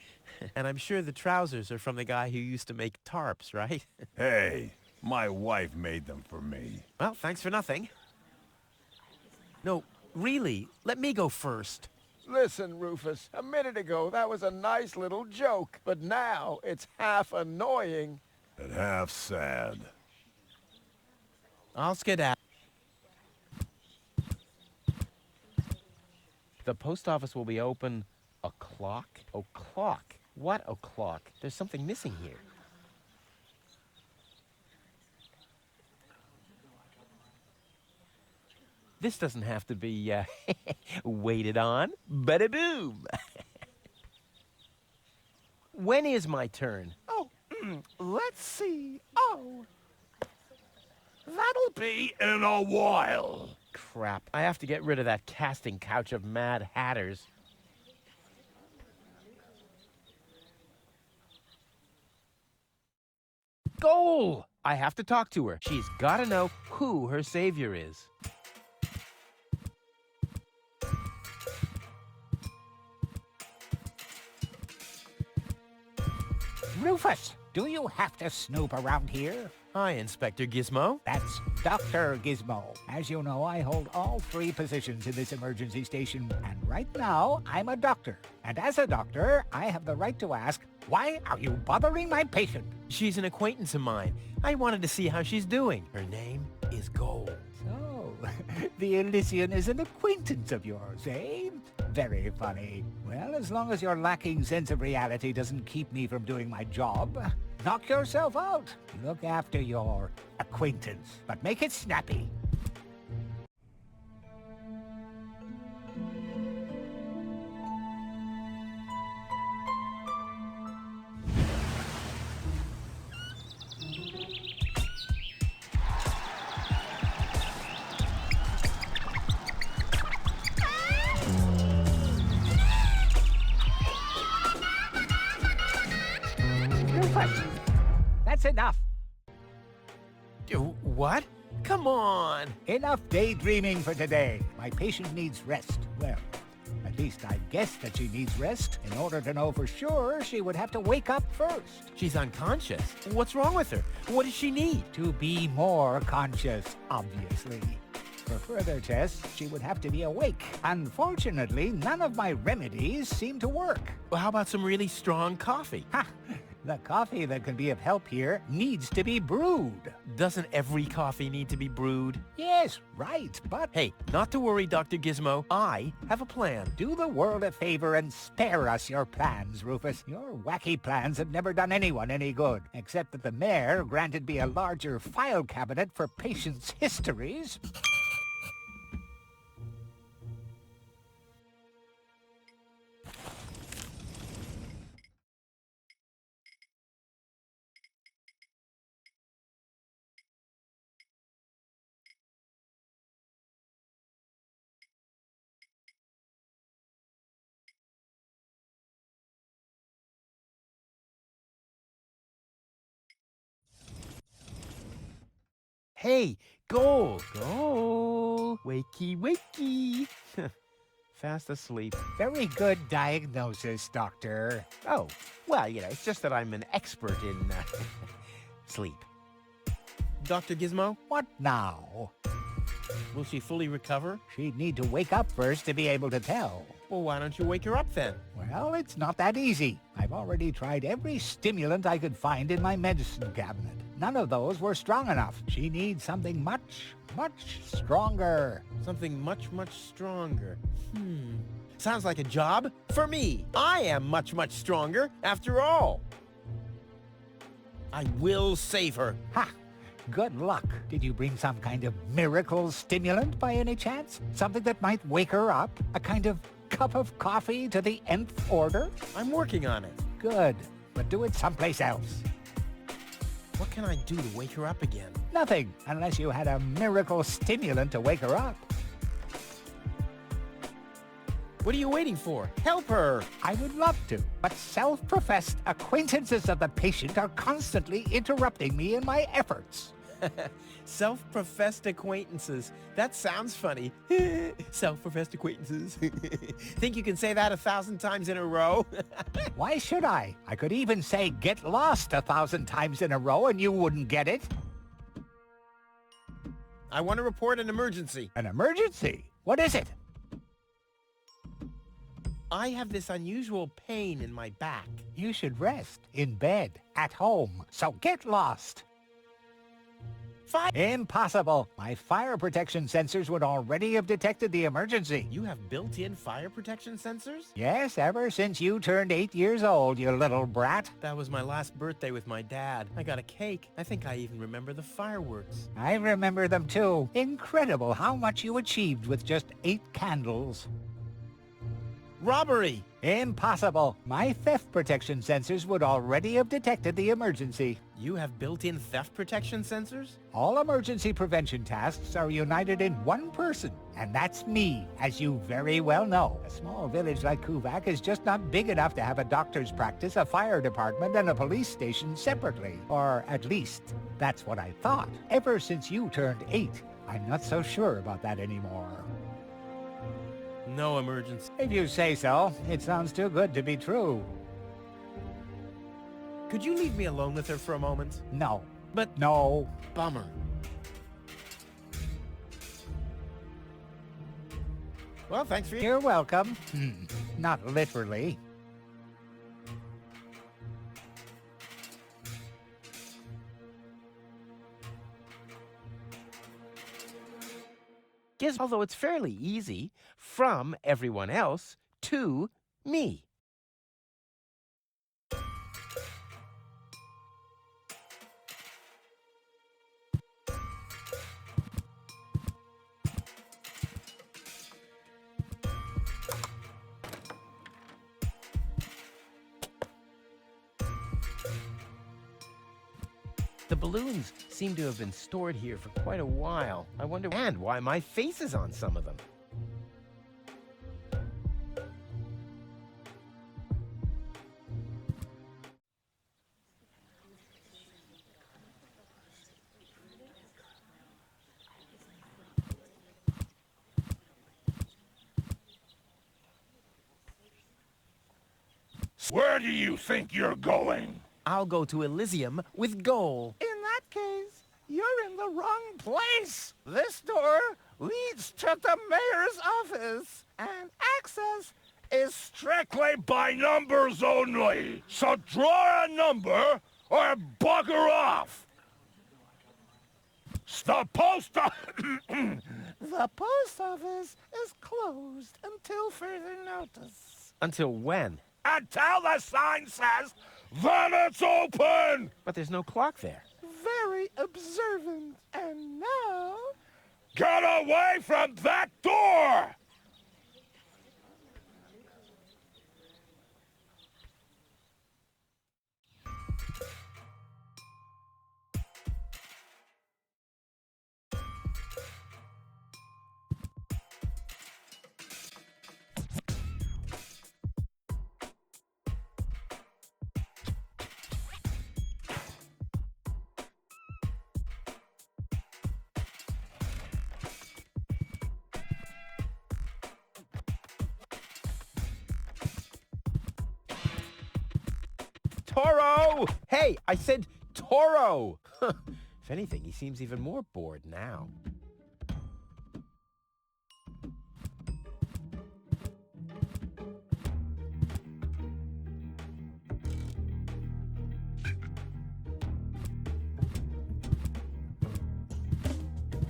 And I'm sure the trousers are from the guy who used to make tarps, right? Hey, my wife made them for me. Well, thanks for nothing. No, really, let me go first. Listen, Rufus, a minute ago that was a nice little joke, but now it's half annoying. And half sad. I'll skedaddle. The post office will be open o'clock? O'clock? What o'clock? There's something missing here. This doesn't have to be, waited on. Bada boom! When is my turn? Oh, let's see. Oh, that'll be In a while. Crap, I have to get rid of that casting couch of Mad Hatters. Goal! I have to talk to her. She's got to know who her savior is. Rufus, do you have to snoop around here? Hi, Inspector Gizmo. That's Dr. Gizmo. As you know, I hold all 3 positions in this emergency station, and right now, I'm a doctor. And as a doctor, I have the right to ask, why are you bothering my patient? She's an acquaintance of mine. I wanted to see how she's doing. Her name is Gold. So, the Elysian is an acquaintance of yours, eh? Very funny. Well, as long as your lacking sense of reality doesn't keep me from doing my job, knock yourself out. Look after your acquaintance, but make it snappy. That's enough. What? Come on! Enough daydreaming for today. My patient needs rest. Well, at least I guess that she needs rest. In order to know for sure, she would have to wake up first. She's unconscious. What's wrong with her? What does she need? To be more conscious, obviously. For further tests, she would have to be awake. Unfortunately, none of my remedies seem to work. Well, how about some really strong coffee? Ha! The coffee that can be of help here needs to be brewed. Doesn't every coffee need to be brewed? Yes, right, but... Hey, not to worry, Dr. Gizmo. I have a plan. Do the world a favor and spare us your plans, Rufus. Your wacky plans have never done anyone any good, except that the mayor granted me a larger file cabinet for patients' histories. Hey, goal, goal. Wakey, wakey. Fast asleep. Very good diagnosis, Doctor. Oh, well, it's just that I'm an expert in sleep. Dr. Gizmo, What now? will she fully recover? She'd need to wake up first to be able to tell. Well, why don't you wake her up then? Well, it's not that easy. I've already tried every stimulant I could find in my medicine cabinet. None of those were strong enough. She needs something much, much stronger. Something much, much stronger. Sounds like a job for me. I am much, much stronger after all. I will save her. Ha! Good luck. Did you bring some kind of miracle stimulant by any chance? Something that might wake her up? A kind of cup of coffee to the nth order? I'm working on it. Good, but do it someplace else. What can I do to wake her up again? Nothing, unless you had a miracle stimulant to wake her up. What are you waiting for? Help her! I would love to, but self-professed acquaintances of the patient are constantly interrupting me in my efforts. Self-professed acquaintances. That sounds funny. Self-professed acquaintances. Think you can say that 1,000 times in a row? Why should I? I could even say get lost 1,000 times in a row and you wouldn't get it. I want to report an emergency. An emergency? What is it? I have this unusual pain in my back. You should rest in bed, at home, so get lost. Impossible. My fire protection sensors would already have detected the emergency. You have built-in fire protection sensors? Yes, ever since you turned 8 years old, you little brat. That was my last birthday with my dad. I got a cake. I think I even remember the fireworks. I remember them too. Incredible how much you achieved with just 8 candles. Robbery! Impossible. My theft protection sensors would already have detected the emergency. You have built-in theft protection sensors? All emergency prevention tasks are united in one person, and that's me, as you very well know. A small village like Kuvak is just not big enough to have a doctor's practice, a fire department, and a police station separately. Or at least, that's what I thought. Ever since you turned 8, I'm not so sure about that anymore. No emergency. If you say so. It sounds too good to be true. Could you leave me alone with her for a moment? No. But no. Bummer. Well, thanks for You're welcome. Not literally. Although it's fairly easy, from everyone else to me. The balloons seem to have been stored here for quite a while. I wonder why my face is on some of them. Where do you think you're going? I'll go to Elysium with Goal. In that case, you're in the wrong place. This door leads to the mayor's office, and access is Strictly by numbers only. So draw a number or bugger off. The post The post office is closed until further notice. Until when? Until the sign says that it's open! But there's no clock there. Very observant. And now... Get away from that door! Toro! Hey, I said Toro! If anything, he seems even more bored now.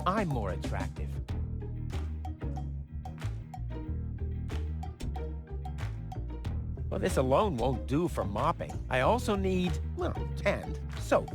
I'm more attractive. Well, this alone won't do for mopping. I also need, well, and soap.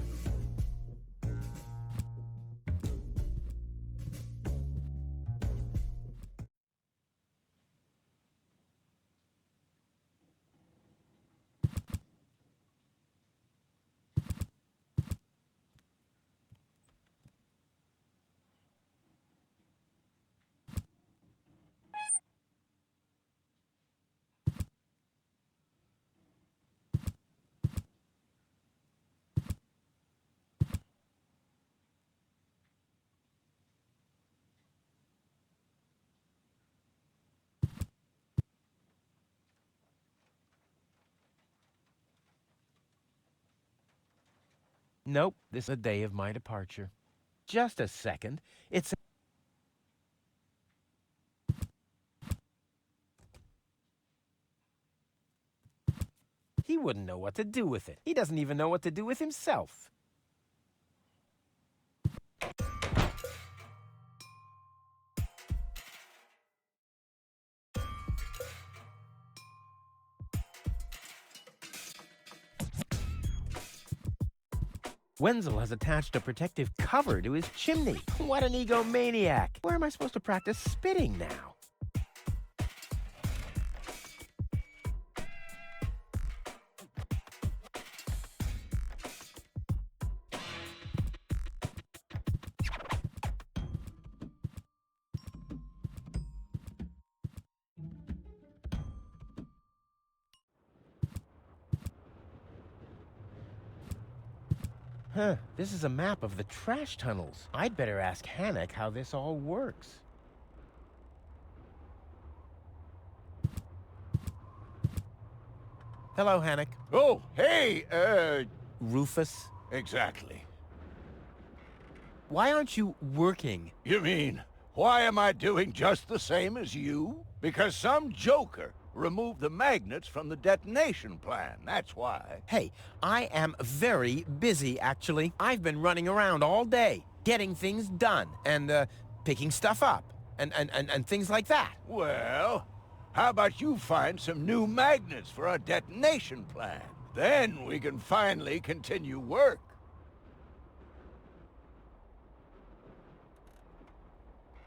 Nope, this is the day of my departure. Just a second. It's... He wouldn't know what to do with it. He doesn't even know what to do with himself. Wenzel has attached a protective cover to his chimney. What an egomaniac! Where am I supposed to practice spitting now? Huh, this is a map of the trash tunnels. I'd better ask Hannock how this all works. Hello, Hannock. Oh, hey, Rufus? Exactly. Why aren't you working? You mean, why am I doing just the same as you? Because some joker removed the magnets from the detonation plan, that's why. Hey, I am very busy, actually. I've been running around all day, getting things done, and, picking stuff up, and things like that. Well, how about you find some new magnets for our detonation plan? Then we can finally continue work.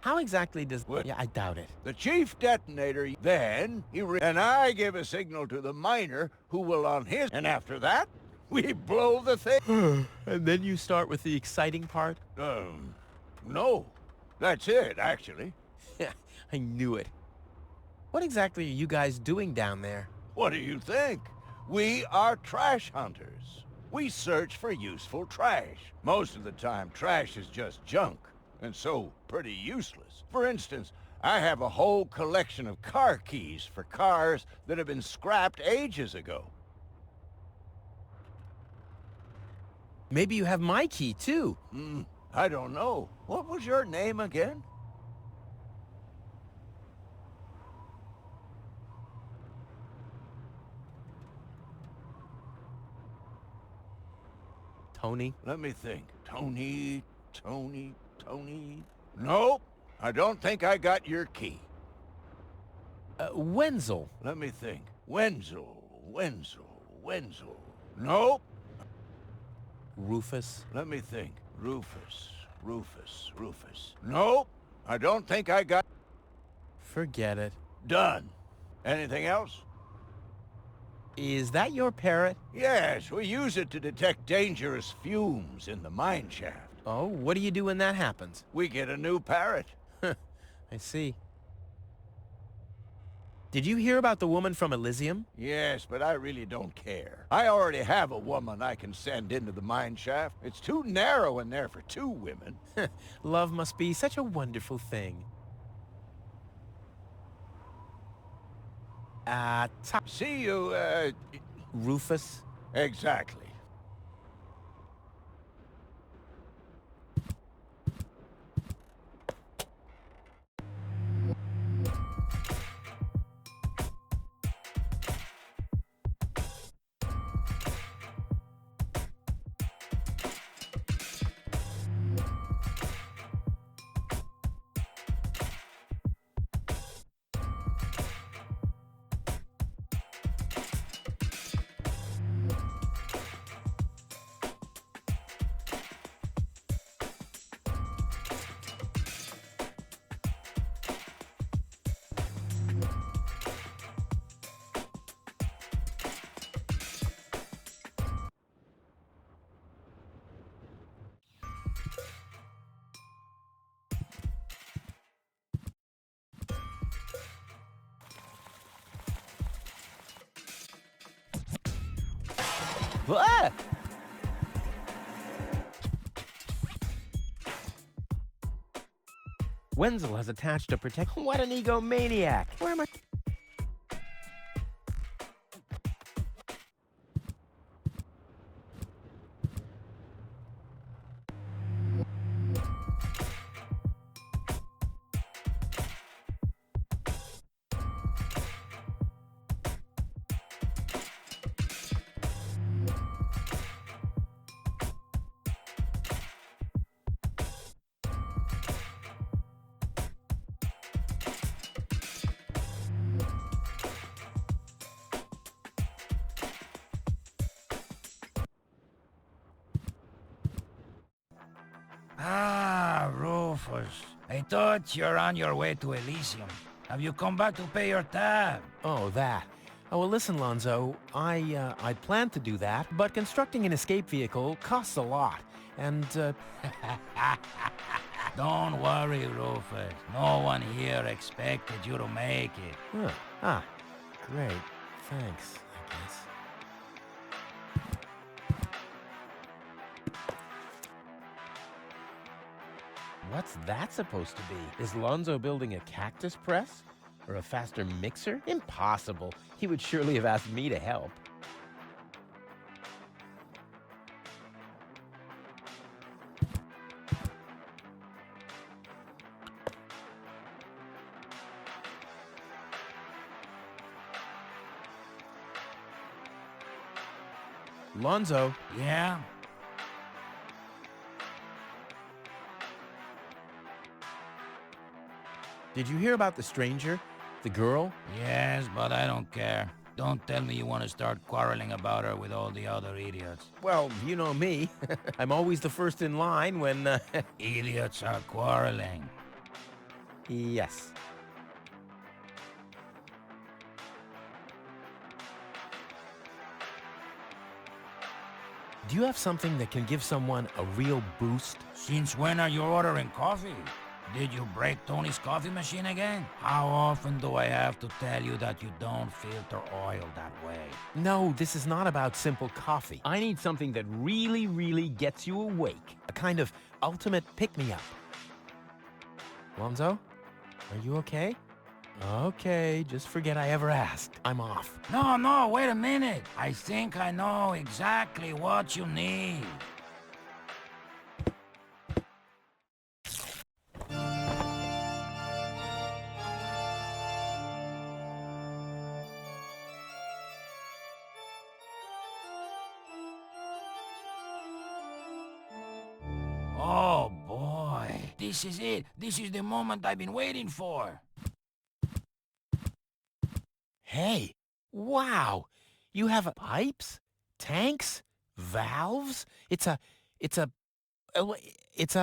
How exactly does... Yeah, I doubt it. The chief detonator, then, and I give a signal to the miner who will on his... And after that, we blow the thing. And then you start with the exciting part? No. That's it, actually. Yeah, I knew it. What exactly are you guys doing down there? What do you think? We are trash hunters. We search for useful trash. Most of the time, trash is just junk, and so pretty useless. For instance, I have a whole collection of car keys for cars that have been scrapped ages ago. Maybe you have my key, too. I don't know. What was your name again? Tony? Let me think. Tony... Nope. I don't think I got your key. Wenzel. Let me think. Wenzel. Nope. Rufus. Let me think. Rufus. Nope. I don't think I got... Forget it. Done. Anything else? Is that your parrot? Yes, we use it to detect dangerous fumes in the mine shaft. Oh, what do you do when that happens? We get a new parrot. I see. Did you hear about the woman from Elysium? Yes, but I really don't care. I already have a woman I can send into the mine shaft. It's too narrow in there for 2 women. Love must be such a wonderful thing. See you, Rufus? Exactly. Ah! Wenzel has attached a protect. What an egomaniac! Where am I? Ah, Rufus. I thought you're on your way to Elysium. Have you come back to pay your tab? Oh, that. Oh, well, listen, Lonzo. I planned to do that, but constructing an escape vehicle costs a lot, and, Don't worry, Rufus. No one here expected you to make it. Huh. Ah, great. Thanks, I guess. What's that supposed to be? Is Lonzo building a cactus press? Or a faster mixer? Impossible. He would surely have asked me to help. Lonzo. Yeah? Did you hear about the stranger? The girl? Yes, but I don't care. Don't tell me you want to start quarreling about her with all the other idiots. Well, you know me. I'm always the first in line when, Idiots are quarreling. Yes. Do you have something that can give someone a real boost? Since when are you ordering coffee? Did you break Tony's coffee machine again? How often do I have to tell you that you don't filter oil that way? No, this is not about simple coffee. I need something that really, really gets you awake. A kind of ultimate pick-me-up. Lonzo, are you okay? Okay, just forget I ever asked. I'm off. No, wait a minute. I think I know exactly what you need. Oh boy, this is it. This is the moment I've been waiting for. Hey, wow! You have pipes, tanks, valves? It's a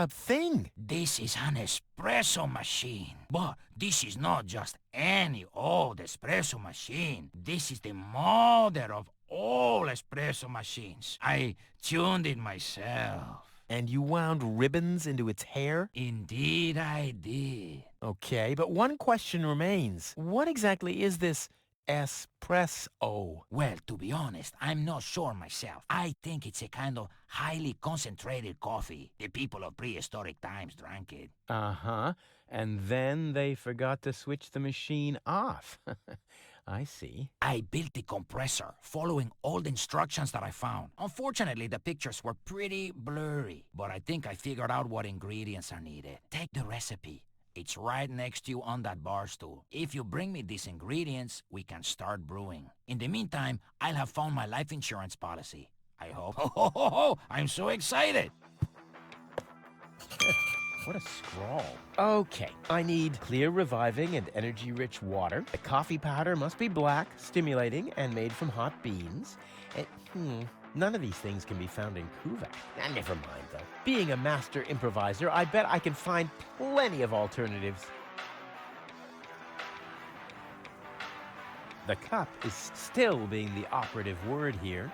thing. This is an espresso machine. But this is not just any old espresso machine. This is the mother of all espresso machines. I tuned it myself. And you wound ribbons into its hair? Indeed I did. Okay, but one question remains. What exactly is this espresso? Well, to be honest, I'm not sure myself. I think it's a kind of highly concentrated coffee. The people of prehistoric times drank it. Uh-huh. And then they forgot to switch the machine off. I see. I built the compressor, following all the instructions that I found. Unfortunately, the pictures were pretty blurry, but I think I figured out what ingredients are needed. Take the recipe. It's right next to you on that bar stool. If you bring me these ingredients, we can start brewing. In the meantime, I'll have found my life insurance policy. I hope. Oh, I'm so excited! What a scrawl. Okay, I need clear, reviving, and energy-rich water. The coffee powder must be black, stimulating, and made from hot beans. And, none of these things can be found in Couverte. Never mind, though. Being a master improviser, I bet I can find plenty of alternatives. The cup is still being the operative word here.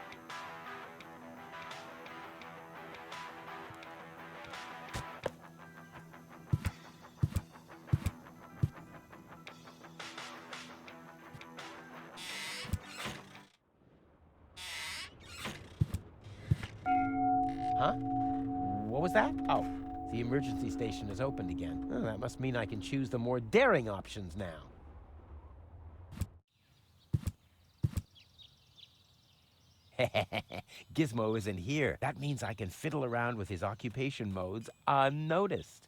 Huh? What was that? Oh, the emergency station is opened again. Oh, that must mean I can choose the more daring options now. Gizmo isn't here. That means I can fiddle around with his occupation modes unnoticed.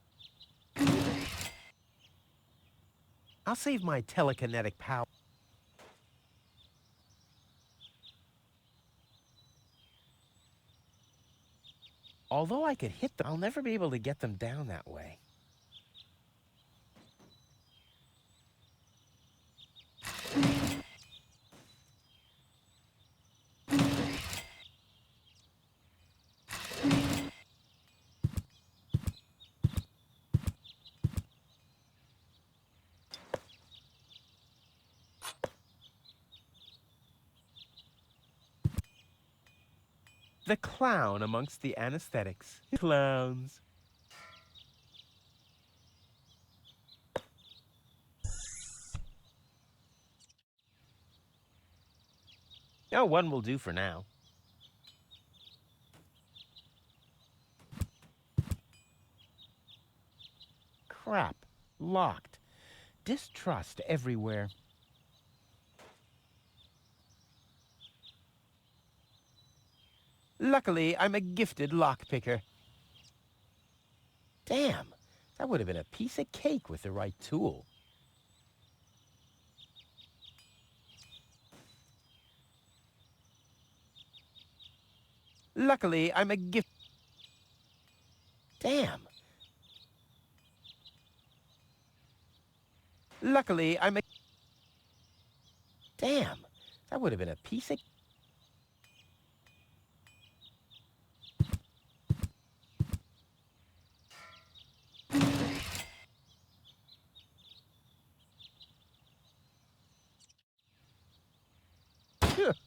I'll save my telekinetic power. Although I could hit them, I'll never be able to get them down that way. The clown amongst the anesthetics. Clowns. Oh, one will do for now. Crap. Locked. Distrust everywhere. Luckily, I'm a gifted lockpicker. Damn, that would have been a piece of cake with the right tool. Luckily, I'm a gift... Damn. Luckily, I'm a... Damn, that would have been a piece of...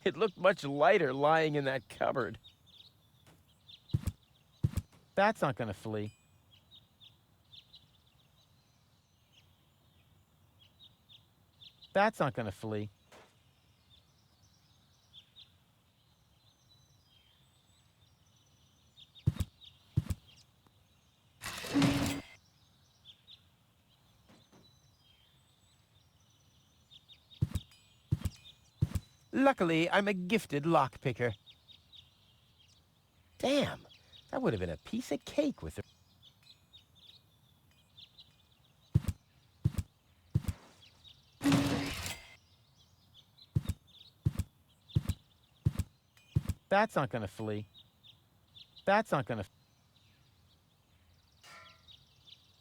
It looked much lighter lying in that cupboard. That's not gonna flee. That's not gonna flee. Luckily, I'm a gifted lockpicker. Damn, that would have been a piece of cake with it. That's not gonna flee. That's not gonna...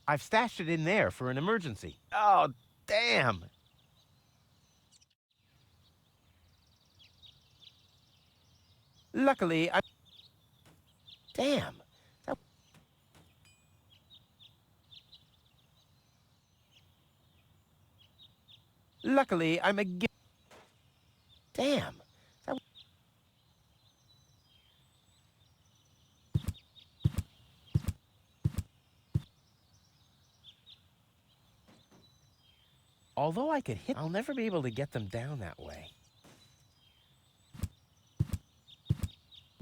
I've stashed it in there for an emergency. Oh, damn! Luckily, I... Damn. That... Luckily, I'm a... Damn. That... Although I could hit... I'll never be able to get them down that way.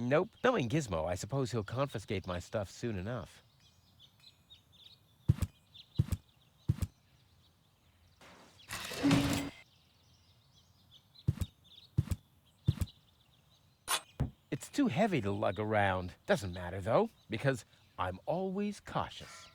Nope. Knowing Gizmo, I suppose he'll confiscate my stuff soon enough. It's too heavy to lug around. Doesn't matter, though, because I'm always cautious.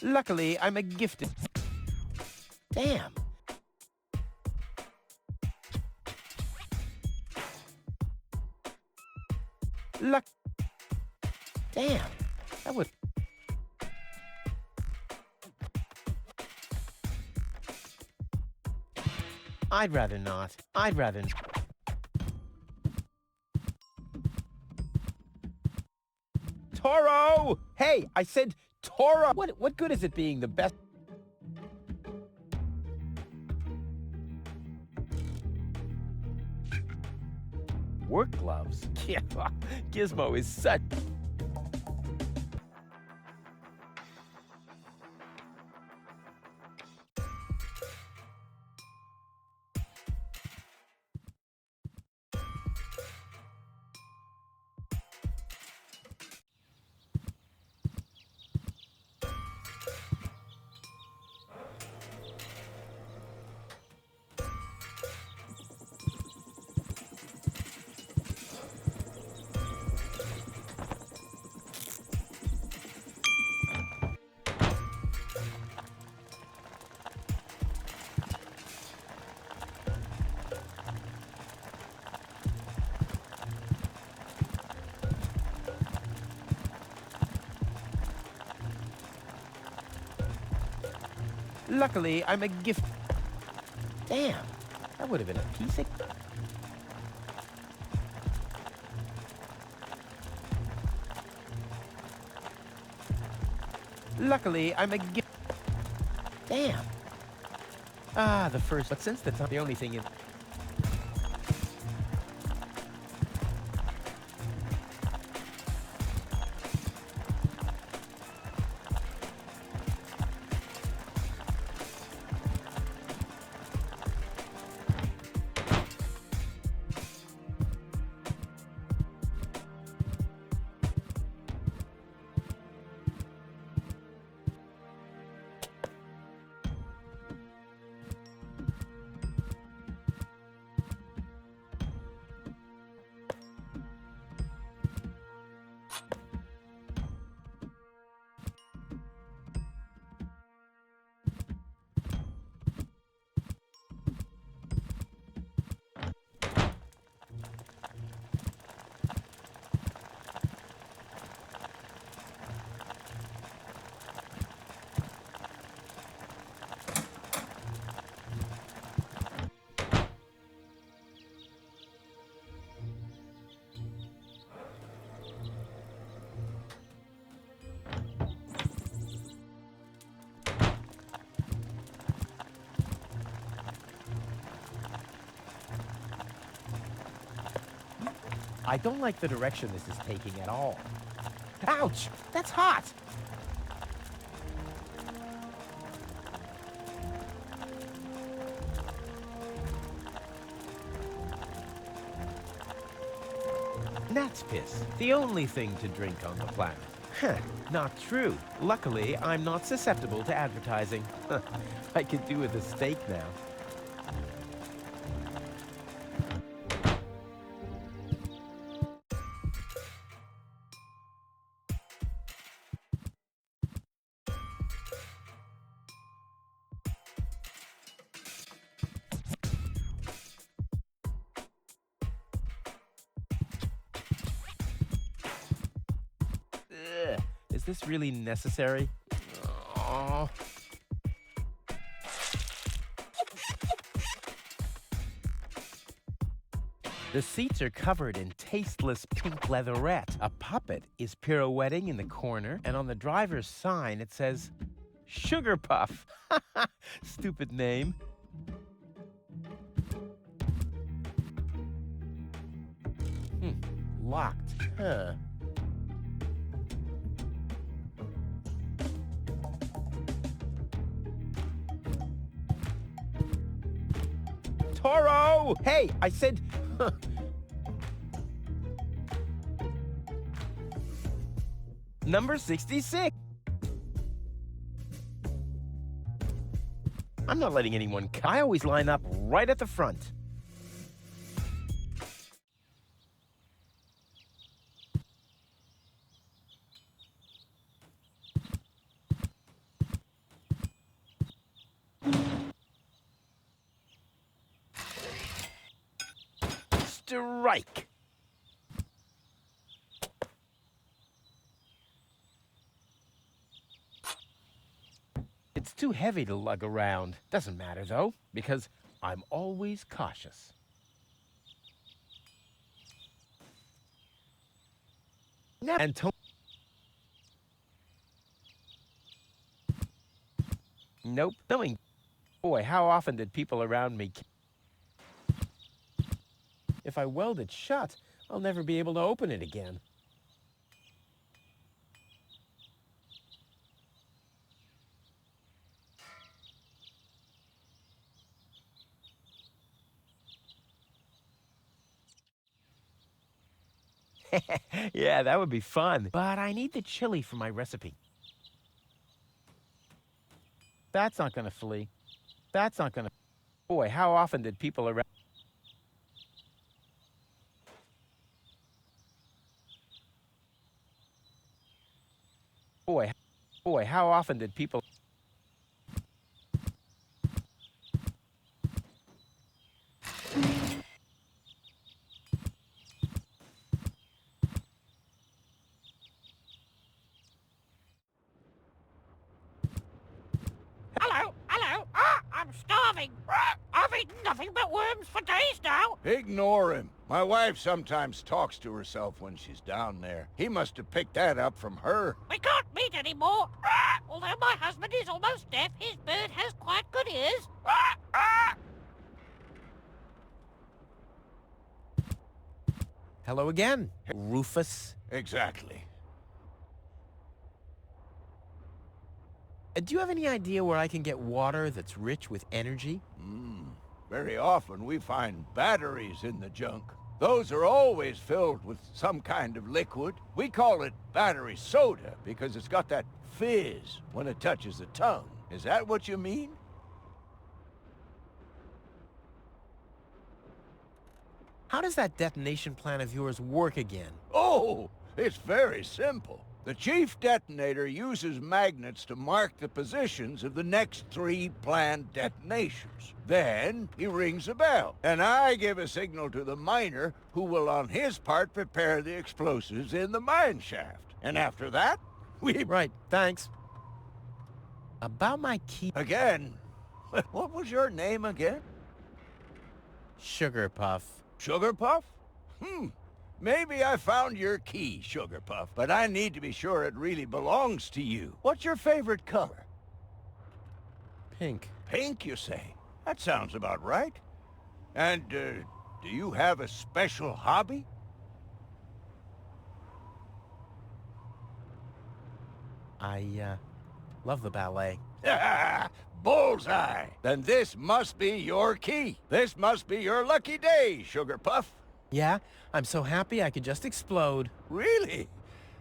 Luckily, I'm a gifted... Damn. Damn. That would... I'd rather not. I'd rather... Toro! Hey, I said Toro! What good is it being the best... Work gloves? Yeah, Gizmo is such... Luckily, I'm a gift... Damn, that would have been a piece of... Luckily, I'm a gift... Damn. Ah, the first... But since that's not the only thing in... I don't like the direction this is taking at all. Ouch! That's hot! Gnat's piss, the only thing to drink on the planet. Huh, not true. Luckily, I'm not susceptible to advertising. I could do with a steak now. Ugh, is this really necessary? Aww. The seats are covered in tasteless pink leatherette. A puppet is pirouetting in the corner, and on the driver's sign it says, Sugar Puff. Stupid name. locked. Huh. Toro! Hey, I said... Number 66. I'm not letting anyone... I always line up right at the front. Strike! It's too heavy to lug around. Doesn't matter, though, because I'm always cautious. And nope. Knowing... Boy, how often did people around me... If I weld it shut, I'll never be able to open it again. Yeah, that would be fun. But I need the chili for my recipe. That's not gonna flee. That's not gonna... Boy, how often did people around... Boy, how often did people... Hello, hello. Ah, I'm starving. I've eaten nothing but worms for days now. Ignore him. My wife sometimes talks to herself when she's down there. He must have picked that up from her. We can't meet anymore. Although my husband is almost deaf, his bird has quite good ears. Hello again, Rufus. Exactly. Do you have any idea where I can get water that's rich with energy? Very often we find batteries in the junk. Those are always filled with some kind of liquid. We call it battery soda because it's got that fizz when it touches the tongue. Is that what you mean? How does that detonation plan of yours work again? Oh, it's very simple. The chief detonator uses magnets to mark the positions of the next 3 planned detonations. Then he rings a bell, and I give a signal to the miner who will on his part prepare the explosives in the mine shaft. And after that, we... Right, thanks. About my key... Again, what was your name again? Sugar Puff. Sugar Puff? Maybe I found your key, Sugar Puff, but I need to be sure it really belongs to you. What's your favorite color? Pink. Pink, you say? That sounds about right. And, do you have a special hobby? I, love the ballet. Bullseye! Then this must be your key. This must be your lucky day, Sugar Puff. Yeah? I'm so happy I could just explode. Really?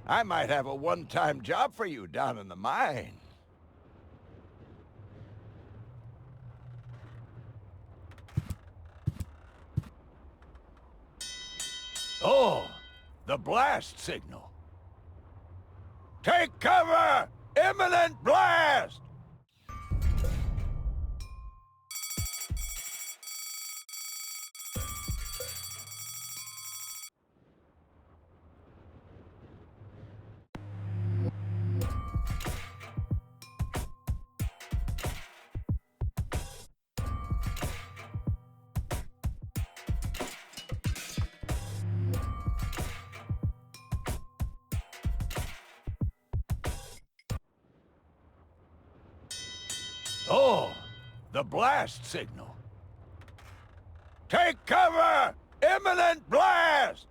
I might have a one-time job for you down in the mine. Oh, the blast signal. Take cover! Imminent blast! Oh, the blast signal. Take cover! Imminent blast!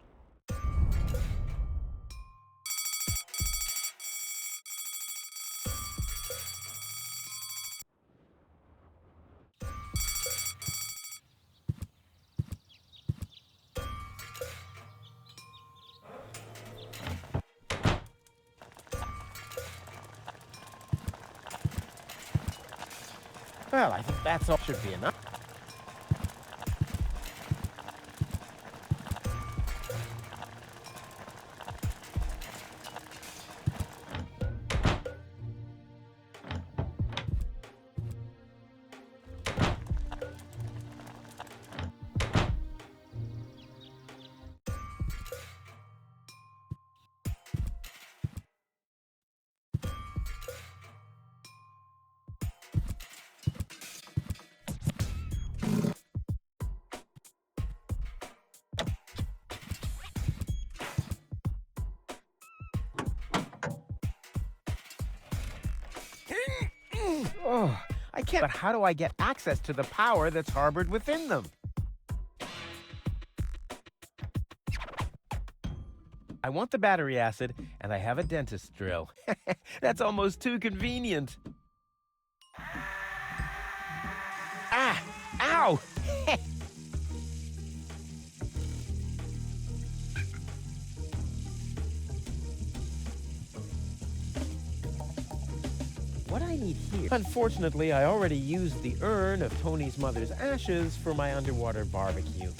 Well, I think that's all should be enough. Oh, I can't. But how do I get access to the power that's harbored within them? I want the battery acid, and I have a dentist drill. That's almost too convenient. Ah! Ow! What I need here... Unfortunately, I already used the urn of Tony's mother's ashes for my underwater barbecue.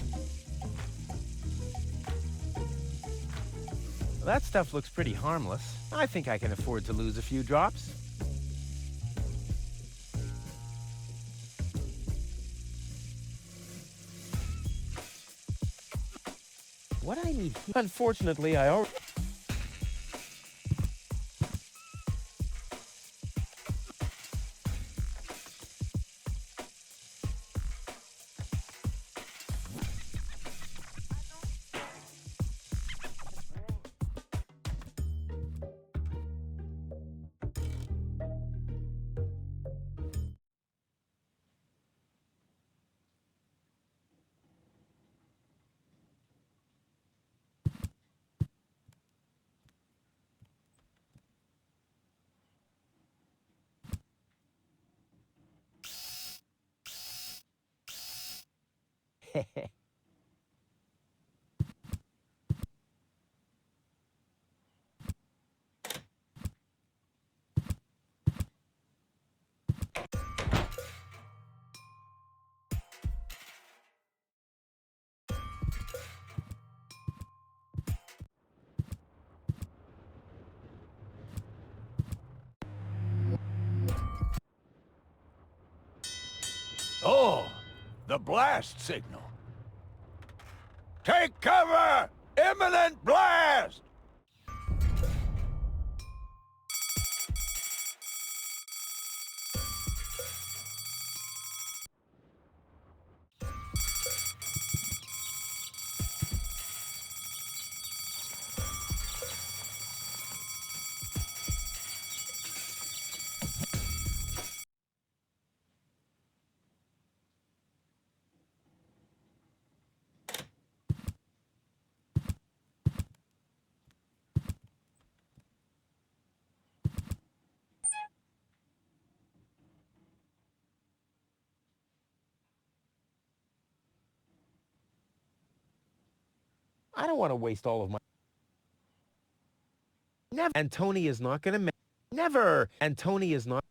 That stuff looks pretty harmless. I think I can afford to lose a few drops. What I need here... Unfortunately, I already... Oh, the blast signal. Take cover! Imminent blast! I don't want to waste all of my... Never. And Tony is not going to... Never! And Tony is not...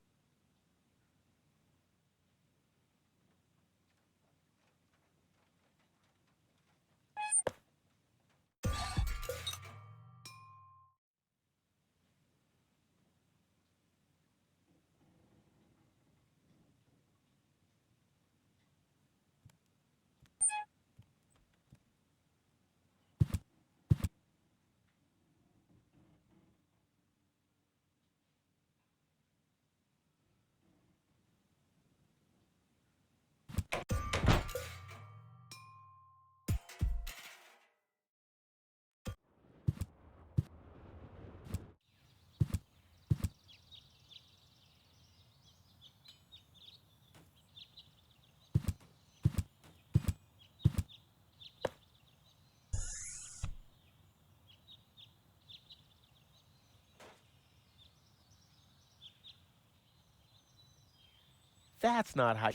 That's not how...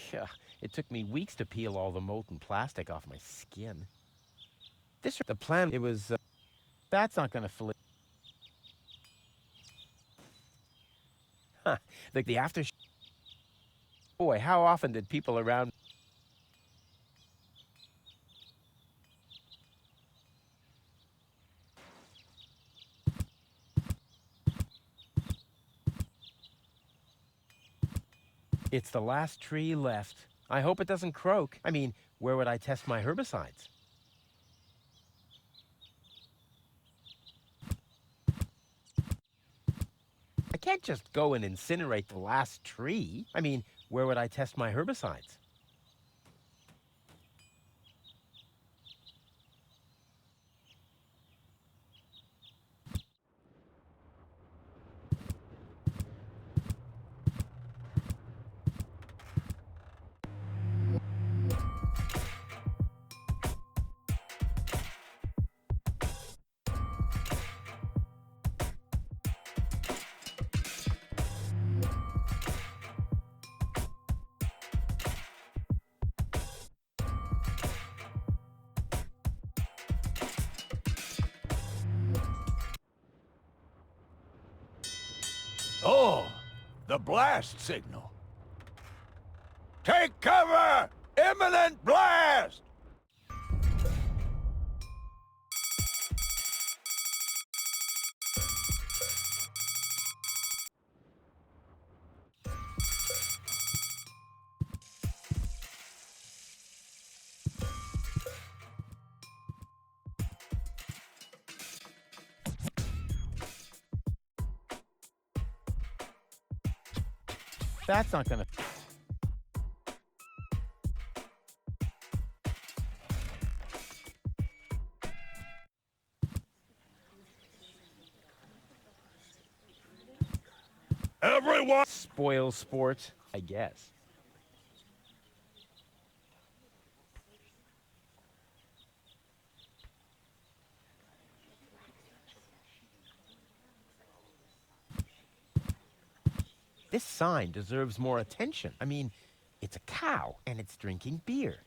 It took me weeks to peel all the molten plastic off my skin. The plan, it was... that's not gonna fill it. Huh. The after... Boy, how often did people around... It's the last tree left. I hope it doesn't croak. I mean, where would I test my herbicides? I can't just go and incinerate the last tree. I mean, where would I test my herbicides? Oh, the blast signal. Take cover! Imminent blast! That's not gonna... Everyone! Spoil sport, I guess. This sign deserves more attention. I mean, it's a cow, and it's drinking beer.